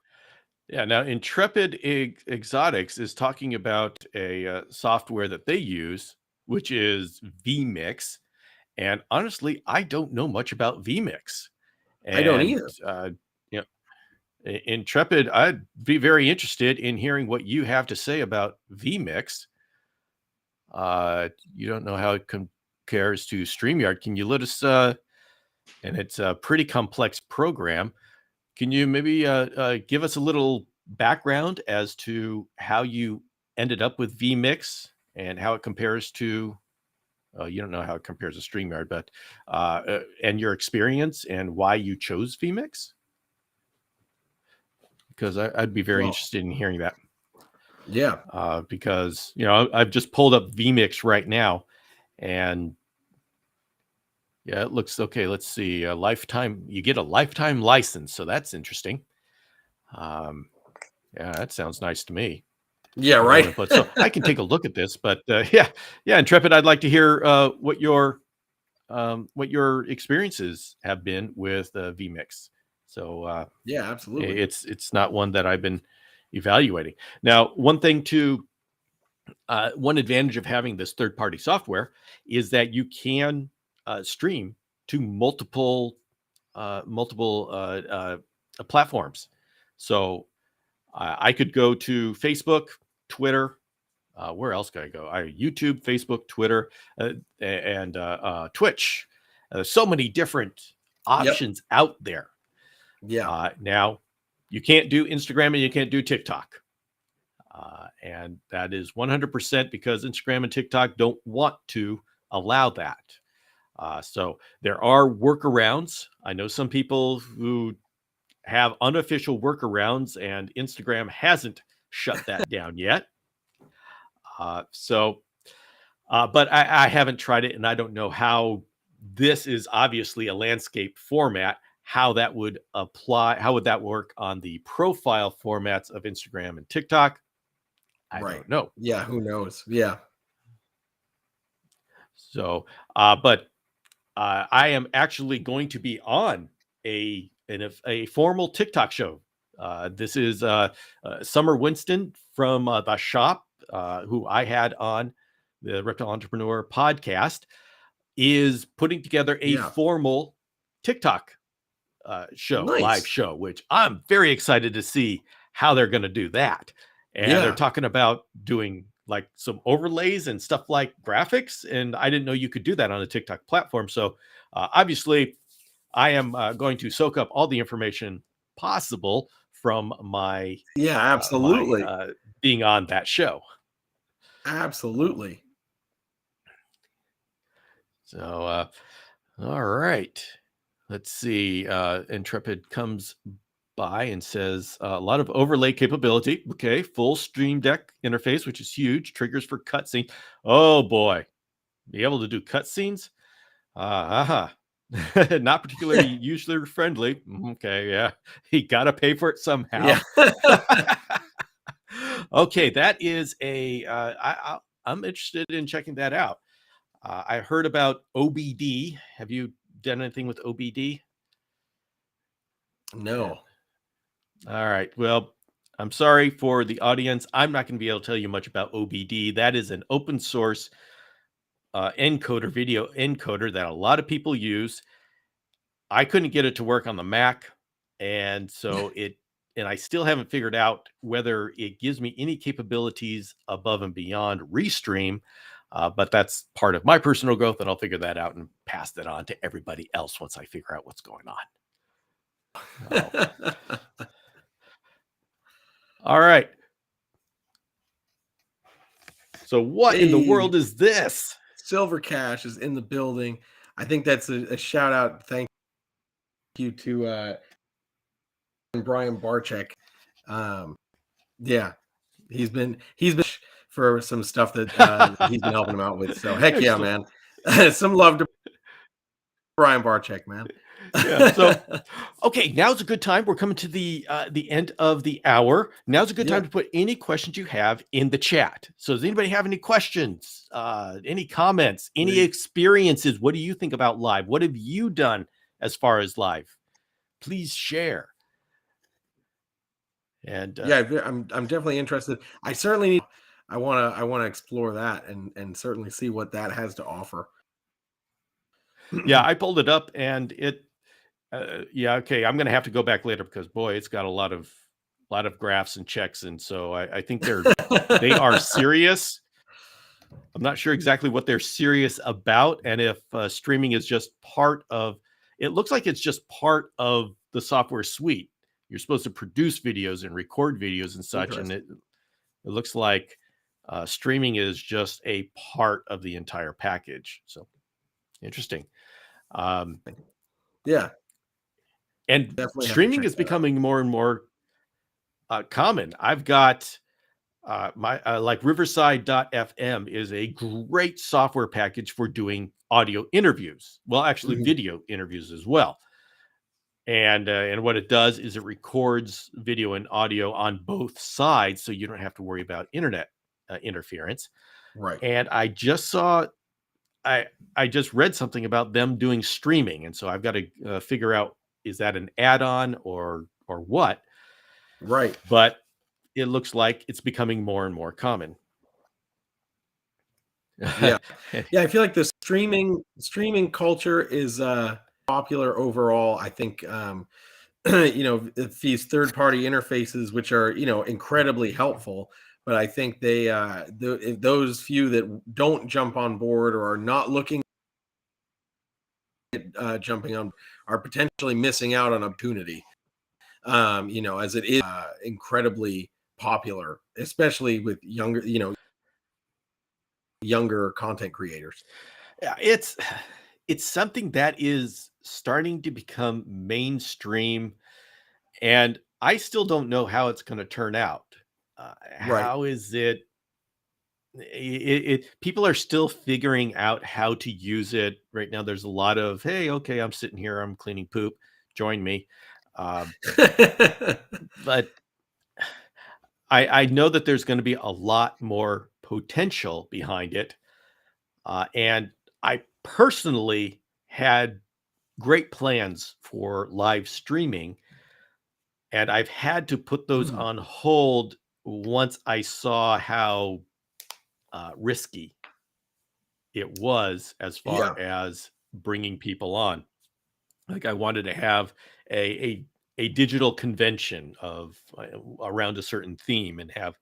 Yeah. Now, Intrepid Exotics is talking about a software that they use, which is vMix. And honestly, I don't know much about vMix. I don't And either. you know, Intrepid, I'd be very interested in hearing what you have to say about vMix. You don't know how it compares to StreamYard. Can you let us? And it's a pretty complex program. Can you maybe give us a little background as to how you ended up with vMix and how it compares to? You don't know how it compares to StreamYard, but and your experience and why you chose vMix? Because I'd be very Well, interested in hearing that. yeah. Because I've just pulled up vMix right now, and yeah, it looks okay. Let's see, a lifetime. You get a lifetime license, so that's interesting. Um, yeah, that sounds nice to me. Yeah, I don't want right. to put so I can take a look at this, but yeah, Intrepid. I'd like to hear what your what your experiences have been with vMix. So Yeah, absolutely. it's not one that I've been evaluating. Now, one advantage of having this third-party software is that you can stream to multiple platforms. So I could go to Facebook, Twitter. Where else could I go? YouTube, Facebook, Twitter, and Twitch. So many different Yep. options out there. Yeah. Now, you can't do Instagram and you can't do TikTok. And that is 100% because Instagram and TikTok don't want to allow that. So there are workarounds. I know some people who have unofficial workarounds, and Instagram hasn't shut that down yet. But I haven't tried it, and I don't know how. This is obviously a landscape format. How that would apply, how would that work on the profile formats of Instagram and TikTok? I Right. don't know. Yeah. Who knows? Yeah. So, but I am actually going to be on a formal TikTok show. This is Summer Winston from the shop, who I had on the Reptile Entrepreneur podcast, is putting together a Yeah. formal TikTok live Nice. show, which I'm very excited to see how they're going to do that. And they're Yeah. talking about doing like some overlays and stuff like graphics. And I didn't know you could do that on a TikTok platform. So obviously, I am going to soak up all the information possible from my Yeah. my Absolutely. being on that show. Absolutely. So, all right. Let's see. Intrepid comes by and says a lot of overlay capability. Okay, full Stream Deck interface, which is huge. Triggers for cutscene. Oh boy, be able to do cutscenes. Not particularly user friendly. Okay, yeah, you gotta pay for it somehow. Yeah. Okay, that is I'm interested in checking that out. I heard about OBD. Have you done anything with OBD? Yeah. No. All right. Well, I'm sorry for the audience. I'm not going to be able to tell you much about OBD. That is an open source video encoder that a lot of people use. I couldn't get it to work on the Mac, and and I still haven't figured out whether it gives me any capabilities above and beyond Restream. But that's part of my personal growth, and I'll figure that out and pass that on to everybody else once I figure out what's going on. Oh. All right. So what in the Hey, world is this? Silver Cash is in the building. I think that's a shout out. Thank you to Brian Barczyk. Yeah, he's been for some stuff that he's been helping him out with. So heck yeah, Excellent. man. Some love to Brian Barczyk, man. Yeah. So, okay, now's a good time. We're coming to the end of the hour. Now's a good time Yeah. to put any questions you have in the chat. So, does anybody have any questions, any comments, any experiences? What do you think about live? What have you done as far as live? Please share. And Yeah, I'm definitely interested. I want to explore that and certainly see what that has to offer. yeah, I pulled it up and yeah, okay. I'm gonna have to go back later because boy, it's got a lot of graphs and checks, and so I think they are serious. I'm not sure exactly what they're serious about, and if streaming is just part of. It looks like it's just part of the software suite. You're supposed to produce videos and record videos and such, and Interesting. it looks like streaming is just a part of the entire package. So interesting. Um, Yeah, and definitely have to streaming check is that out. becoming more and more common. I've got my like Riverside.fm is a great software package for doing audio interviews. Well, actually, Mhm. video interviews as well. And what it does is it records video and audio on both sides, so you don't have to worry about internet interference. Right. And I just saw I I just read something about them doing streaming, and so I've got to figure out, is that an add-on or what? Right. But it looks like it's becoming more and more common. Yeah. Yeah, I feel like the streaming culture is popular overall. I think it's these third-party interfaces which are, incredibly helpful, but I think if those few that don't jump on board or are not looking at jumping on are potentially missing out on opportunity. As it is incredibly popular, especially with younger content creators. Yeah, it's something that is starting to become mainstream, and I still don't know how it's going to turn out. Right. How is it? People are still figuring out how to use it right now. There's a lot of, hey, okay, I'm sitting here, I'm cleaning poop, join me. Uh, but I know that there's going to be a lot more potential behind it. And I personally had great plans for live streaming, and I've had to put those Mm, on hold once I saw how risky it was as far yeah. as bringing people on. Like, I wanted to have a a, a digital convention of around a certain theme, and have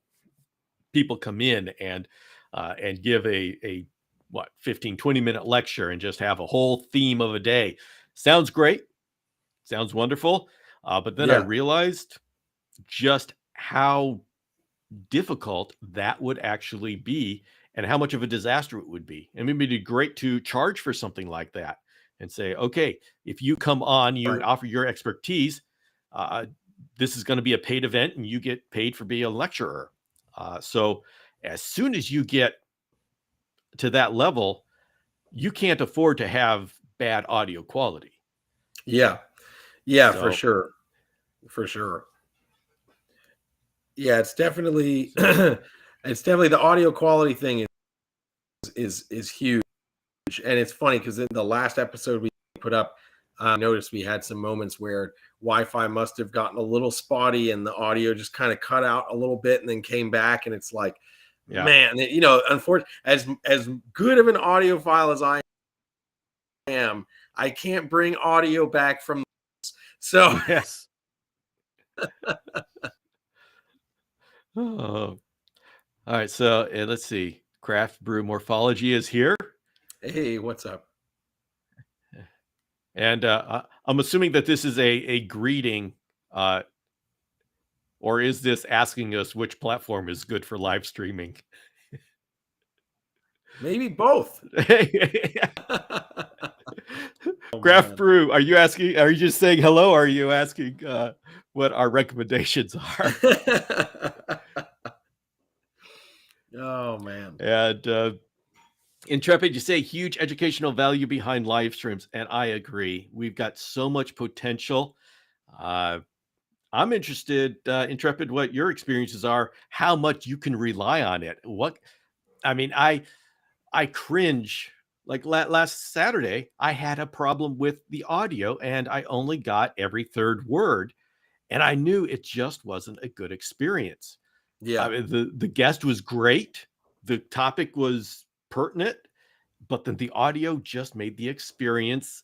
people come in and give a what 15-20 minute lecture and just have a whole theme of a day. Sounds great, sounds wonderful. But then I Yeah. realized just how difficult that would actually be, and how much of a disaster it would be. And it'd be great to charge for something like that and say, okay, if you come on, you Right. offer your expertise, uh, this is going to be a paid event and you get paid for being a lecturer. So as soon as you get to that level, you can't afford to have bad audio quality. Yeah. Yeah, for So, sure. For sure. Yeah, it's definitely so it's definitely the audio quality thing is huge. And it's funny because in the last episode we put up, I noticed we had some moments where Wi-Fi must have gotten a little spotty and the audio just kind of cut out a little bit and then came back. And it's like, yeah, man, unfortunately, as good of an audiophile as I am, I can't bring audio back from so yes. Oh. All right, so let's see. Craft Brew Morphology is here, hey, what's up? and I'm assuming that this is a greeting, uh, or is this asking us which platform is good for live streaming? Maybe both. Oh Craft man. Brew, are you asking? Are you just saying hello? Or are you asking what our recommendations are? Oh man. And Intrepid, you say huge educational value behind live streams, and I agree. We've got so much potential. Uh, I'm interested, Intrepid, what your experiences are, how much you can rely on it. What I mean, I cringe. Like last Saturday, I had a problem with the audio, and I only got every third word, and I knew it just wasn't a good experience. I Yeah. mean, the guest was great, the topic was pertinent, but then the audio just made the experience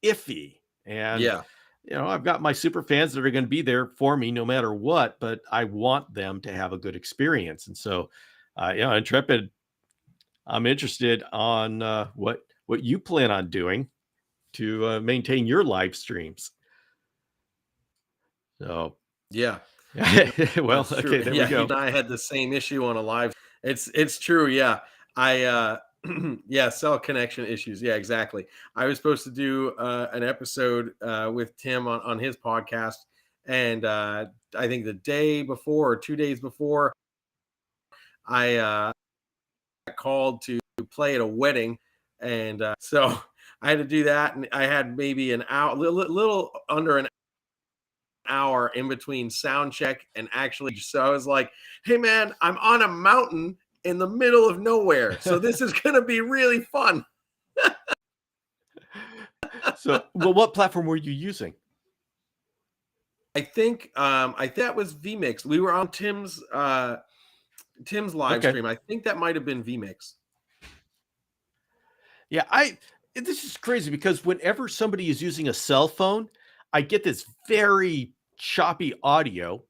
iffy. And Yeah. I've got my super fans that are going to be there for me no matter what, but I want them to have a good experience. And so, Intrepid, I'm interested on what you plan on doing to maintain your live streams. So, Yeah. well, That's true. okay, there we Yeah, you go. and I had the same issue on a live. It's true. Yeah. I yeah, cell connection issues. Yeah, exactly. I was supposed to do an episode with Tim on his podcast, and I think the day before or 2 days before, I got called to play at a wedding, and so I had to do that, and I had maybe an hour, little under an hour in between sound check and actually. So I was like, hey man, I'm on a mountain in the middle of nowhere. So this is going to be really fun. So, well, what platform were you using? I think that was vMix. We were on Tim's live Okay. stream. I think that might have been vMix. Yeah, this is crazy because whenever somebody is using a cell phone, I get this very choppy audio,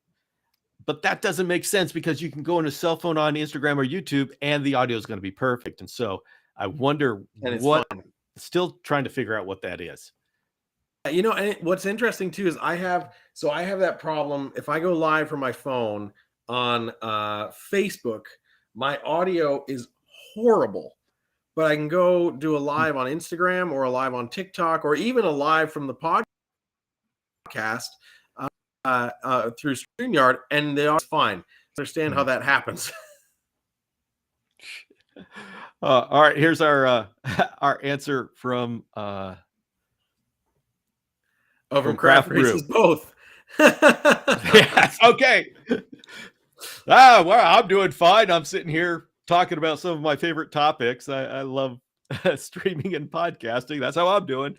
but that doesn't make sense because you can go on a cell phone on Instagram or YouTube and the audio is going to be perfect. And so I wonder And it's what, fine. still trying to figure out what that is. And what's interesting too is I have that problem. If I go live from my phone on Facebook, my audio is horrible. But I can go do a live on Instagram or a live on TikTok or even a live from the podcast through StreamYard, and they are fine. Understand how that happens. All right, here's our our answer from From Craft Craft Brew. Races both. Yes, okay. Well, I'm doing fine. I'm sitting here talking about some of my favorite topics. I love streaming and podcasting. That's how I'm doing.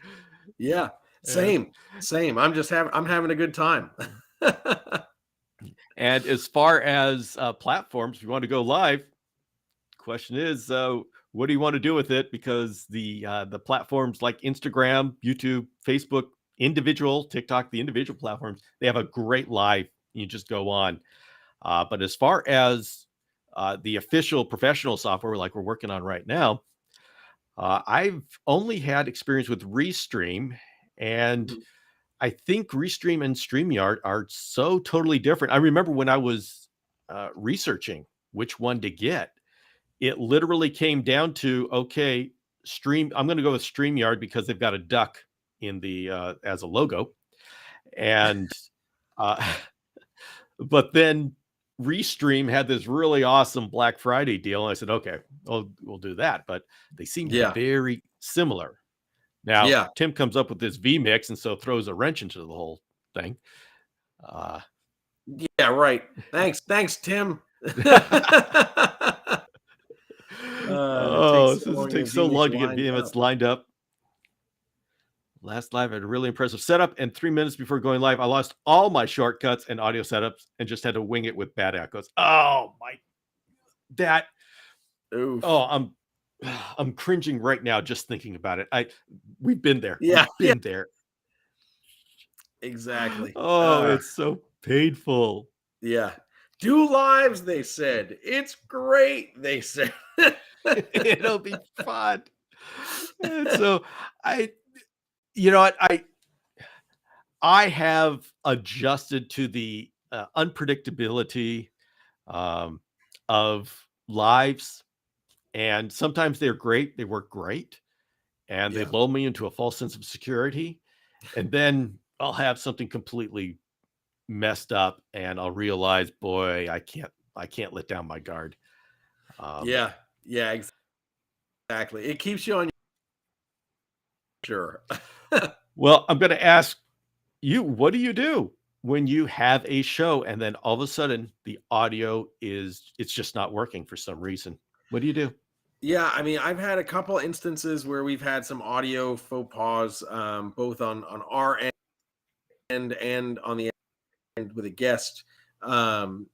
Yeah, And, same. I'm having a good time. and as far as platforms, if you want to go live, question is, what do you want to do with it? Because the platforms like Instagram, YouTube, Facebook, individual TikTok, the individual platforms, they have a great live. You just go on. But as far as the official professional software, like we're working on right now, I've only had experience with Restream, and I think Restream and StreamYard are so totally different. I remember when I was researching which one to get, it literally came down to, okay, I'm going to go with StreamYard because they've got a duck in the as a logo, and uh, but then Restream had this really awesome Black Friday deal, and I said, okay, we'll do that. But they seem to be Yeah, very similar. Now yeah, Tim comes up with this vMix, and so throws a wrench into the whole thing. Uh, yeah. Right. Thanks, Tim. It oh, takes this so long to takes get so vMix long to get lined VMS up. lined up. Last live had a really impressive setup, and 3 minutes before going live, I lost all my shortcuts and audio setups and just had to wing it with bad echoes. Oh my, that Oof. oh, I'm cringing right now just thinking about it. We've been there. We've Yeah, yeah. been there. Exactly. Oh, it's so painful. Yeah. Do lives, they said. It's great, they said. It'll be fun. And so I, you know what, I have adjusted to the unpredictability um, of lives, and sometimes they're great. They work great, and they Yeah. lull me into a false sense of security. And then I'll have something completely messed up, and I'll realize, boy, I can't let down my guard. Um, Yeah. Yeah, exactly. It keeps you on your sure. well, I'm going to ask you, what do you do when you have a show and then all of a sudden the audio it's just not working for some reason? What do you do? Yeah, I mean, I've had a couple instances where we've had some audio faux pas, both on our end and on the end with a guest. Um,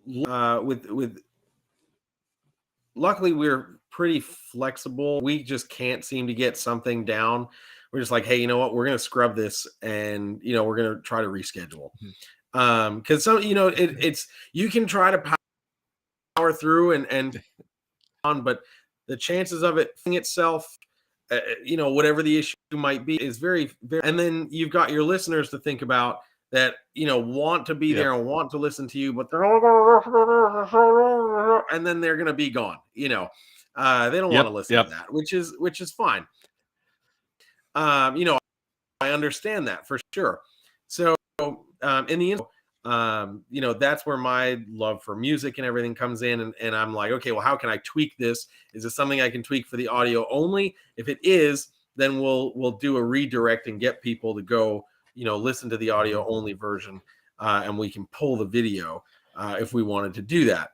with luckily we're pretty flexible. We just can't seem to get something down. We're just like, hey, you know what? We're gonna scrub this, and we're gonna try to reschedule. Because some, it's you can try to power through and on, but the chances of it itself, whatever the issue might be, is very, very. And then you've got your listeners to think about that, want to be Yep. there and want to listen to you, but they're all going and then they're going to be gone. They don't want to Yep. listen to Yep. that, which is fine. I understand that for sure. So, in the end, that's where my love for music and everything comes in. And I'm like, okay, well, how can I tweak this? Is this something I can tweak for the audio only? If it is, then we'll do a redirect and get people to go, listen to the audio only version, and we can pull the video if we wanted to do that.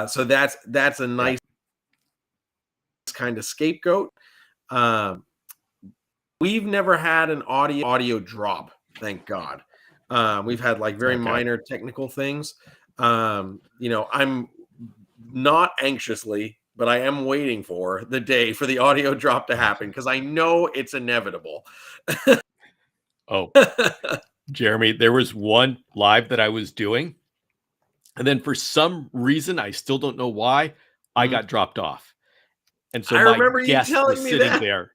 So that's a nice kind of scapegoat. Um, we've never had an audio drop, thank God. We've had like very Okay. minor technical things. I'm not anxiously, but I am waiting for the day for the audio drop to happen because I know it's inevitable. Oh, Jeremy, there was one live that I was doing, and then for some reason, I still don't know why, I Mhm. got dropped off. And so I my remember you guest telling was me sitting that. there.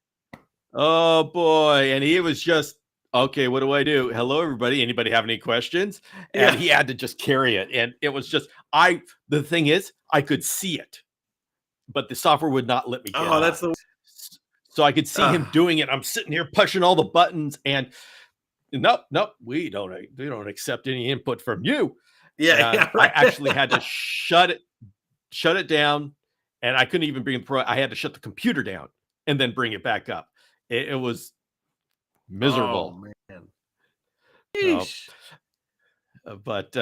Oh boy. And he was just, okay, what do I do? Hello, everybody. Anybody have any questions? And Yeah. he had to just carry it. And it was just, the thing is, I could see it, but the software would not let me get Oh, on. that's the. So I could see him doing it. I'm sitting here pushing all the buttons and nope, we don't accept any input from you. Yeah, And yeah, I right. actually had to shut it down, and I couldn't even bring I had to shut the computer down and then bring it back up. It was Oh miserable. man. So, Yeesh. but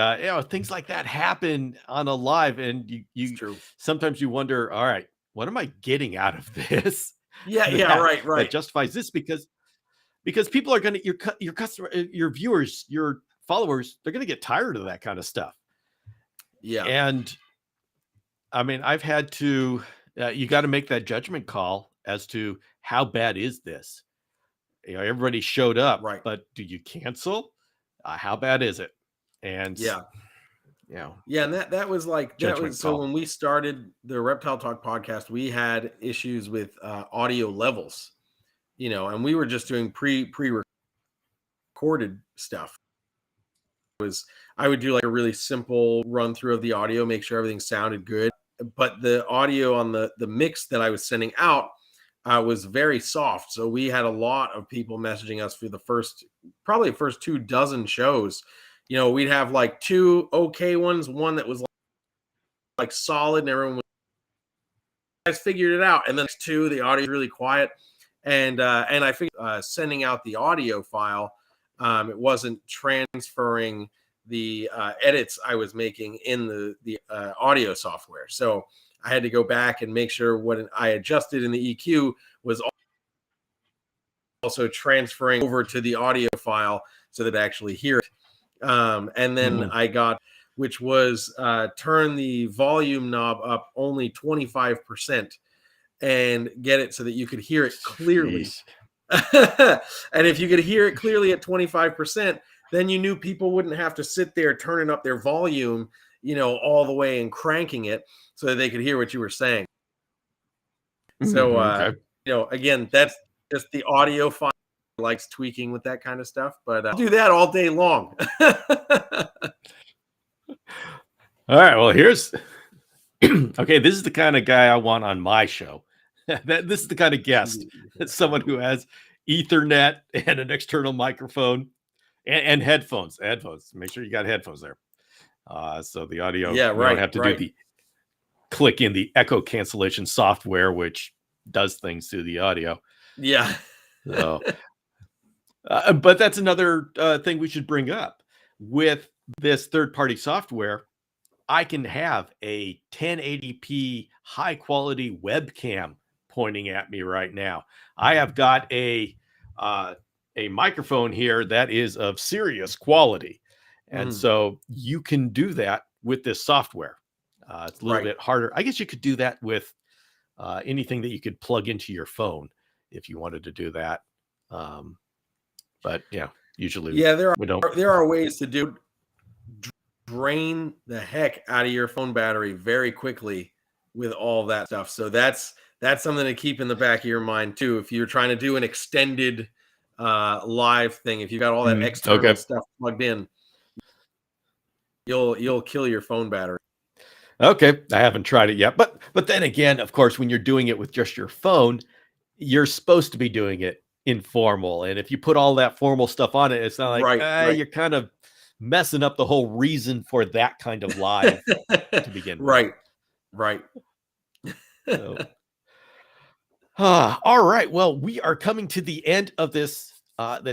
things like that happen on a live, and It's you true. sometimes you wonder, all right, what am I getting out of this Yeah, yeah, that right, right. justifies this? Because people are gonna your customer, your viewers, your followers, they're gonna get tired of that kind of stuff. Yeah. And I mean, I've had to, you got to make that judgment call as to how bad is this? Everybody showed up, Right. but do you cancel? How bad is it? And, Yeah. you know, Yeah, and that was like that judgment was so call. when we started the Reptile Talk podcast, we had issues with audio levels, and we were just doing pre-recorded stuff. I would do like a really simple run through of the audio, make sure everything sounded good. But the audio on the mix that I was sending out was very soft. So we had a lot of people messaging us for probably the first 2 dozen shows. We'd have like two okay ones, one that was like solid, and everyone was guys figured it out. And then two, the audio is really quiet. And I figured sending out the audio file, it wasn't transferring the edits I was making in the audio software. So I had to go back and make sure what I adjusted in the EQ was also transferring over to the audio file so that I actually hear it. And then Mhm. I got, which was turn the volume knob up only 25% and get it so that you could hear it clearly. Jeez. And if you could hear it clearly at 25%, then you knew people wouldn't have to sit there turning up their volume, all the way and cranking it so that they could hear what you were saying. So, Mhm, okay. again, that's just the audio file likes tweaking with that kind of stuff, but I'll do that all day long. All right. Well, here's okay. This is the kind of guy I want on my show. This is the kind of guest. It's someone who has Ethernet and an external microphone and headphones. Headphones. Make sure you got headphones there. So the audio, Yeah, we don't right, have to do right. the click in the echo cancellation software, which does things to the audio. Yeah. So, but that's another thing we should bring up with this third-party software. I can have a 1080p high quality webcam pointing at me right now. I have got a microphone here that is of serious quality. And Mhm. so you can do that with this software. It's a little Right. bit harder. I guess you could do that with anything that you could plug into your phone if you wanted to do that. Um, but yeah, usually Yeah, there we don't. are there are ways to drain the heck out of your phone battery very quickly with all that stuff. So that's something to keep in the back of your mind too. If you're trying to do an extended live thing, if you got all that external Okay. stuff plugged in, you'll kill your phone battery. Okay, I haven't tried it yet, but then again, of course, when you're doing it with just your phone, you're supposed to be doing it informal, and if you put all that formal stuff on it, it's not like, Right, right. you're kind of messing up the whole reason for that kind of live to begin with. Right, right. So, all right, well, we are coming to the end of this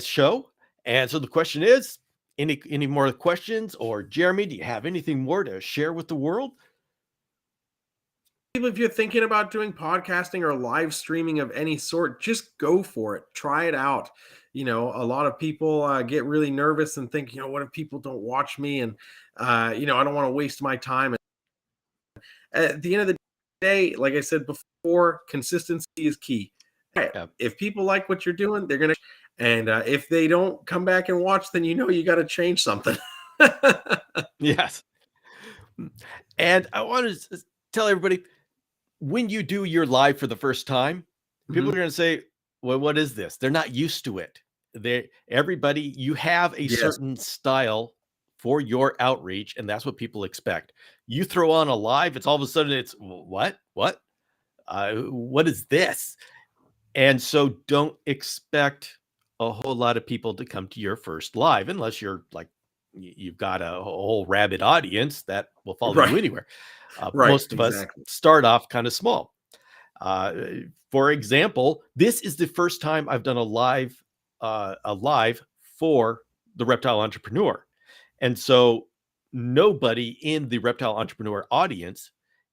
show, and so the question is, any more questions, or Jeremy, do you have anything more to share with the world? if you're thinking about doing podcasting or live streaming of any sort, just go for it. Try it out. A lot of people get really nervous and think, what if people don't watch me? And, I don't want to waste my time. At the end of the day, like I said before, consistency is key. Yeah. If people like what you're doing, they're going to, and if they don't come back and watch, then you got to change something. Yes. And I want to tell everybody, when you do your live for the first time, people are Mhm. going to say, well, what is this? They're not used to it. You have a Yes. certain style for your outreach, and that's what people expect. You throw on a live, it's all of a sudden it's what is this? And so don't expect a whole lot of people to come to your first live unless you're like you've got a whole rabid audience that will follow you Right. anywhere. Right. Most of us Exactly. start off kind of small. Uh, for example, this is the first time I've done a live for the Reptile Entrepreneur, and so nobody in the Reptile Entrepreneur audience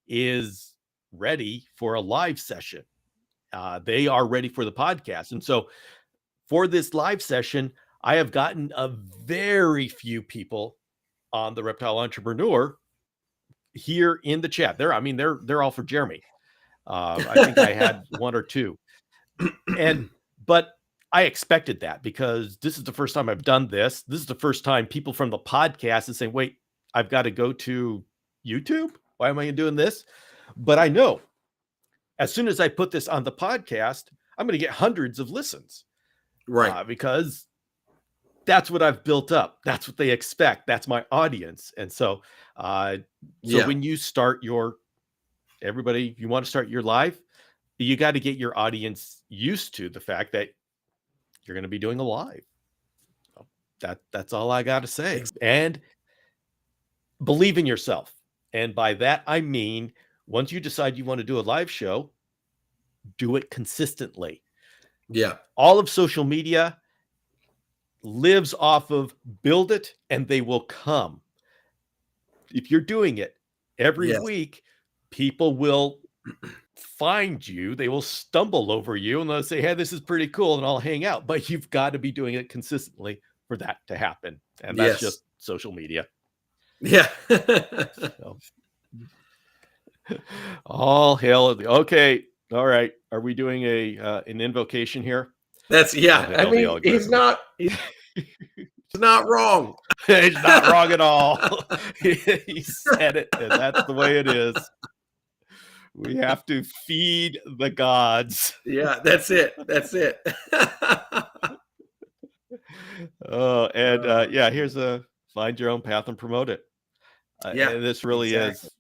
is ready for a live session. They are ready for the podcast, and so for this live session, I have gotten a very few people on the Reptile Entrepreneur here in the chat. They're all for Jeremy. I think I had one or two. But I expected that because this is the first time I've done this. This is the first time people from the podcast is saying, wait, I've got to go to YouTube. Why am I doing this? But I know as soon as I put this on the podcast, I'm going to get hundreds of listens Right. because that's what I've built up. That's what they expect. That's my audience. And so, Yeah. when you start everybody, you want to start your live, you got to get your audience used to the fact that you're going to be doing a live. That's all I got to say. Ex- And believe in yourself. And by that, I mean, once you decide you want to do a live show, do it consistently. Yeah. All of social media lives off of build it and they will come. If you're doing it every Yes. week, people will find you, they will stumble over you and they'll say, hey, this is pretty cool, and I'll hang out. But you've got to be doing it consistently for that to happen. And that's Yes. just social media. Yeah. So, all hail. Okay. All right. Are we doing an invocation here? That's All I hail the mean, all he's good. not wrong. He's not wrong at all. He said it, and that's the way it is. We have to feed the gods. Yeah, that's it. That's it. Oh, and yeah, here's a find your own path and promote it. Yeah, And this really exactly. is.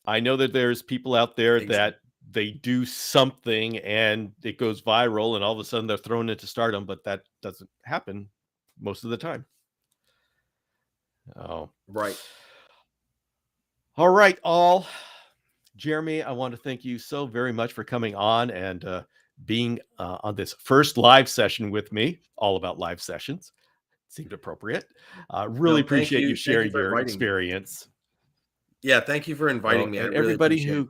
I know that there's people out there Exactly. that they do something and it goes viral, and all of a sudden they're thrown into stardom, but that doesn't happen most of the time. Oh, Right. All right, all. Jeremy, I want to thank you so very much for coming on and being on this first live session with me, all about live sessions. Seemed appropriate. Really No, thank appreciate you you. Thank you sharing for your inviting me. experience. Yeah, thank you for inviting me. I really appreciate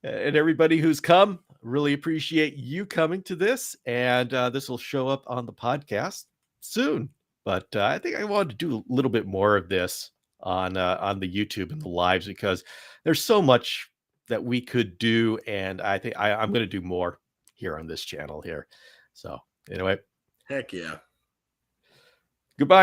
it. And everybody who's come, really appreciate you coming to this. And this will show up on the podcast soon. But I think I wanted to do a little bit more of this on the YouTube and the lives because there's so much that we could do, and I think I'm going to do more here on this channel here. So anyway, Heck yeah.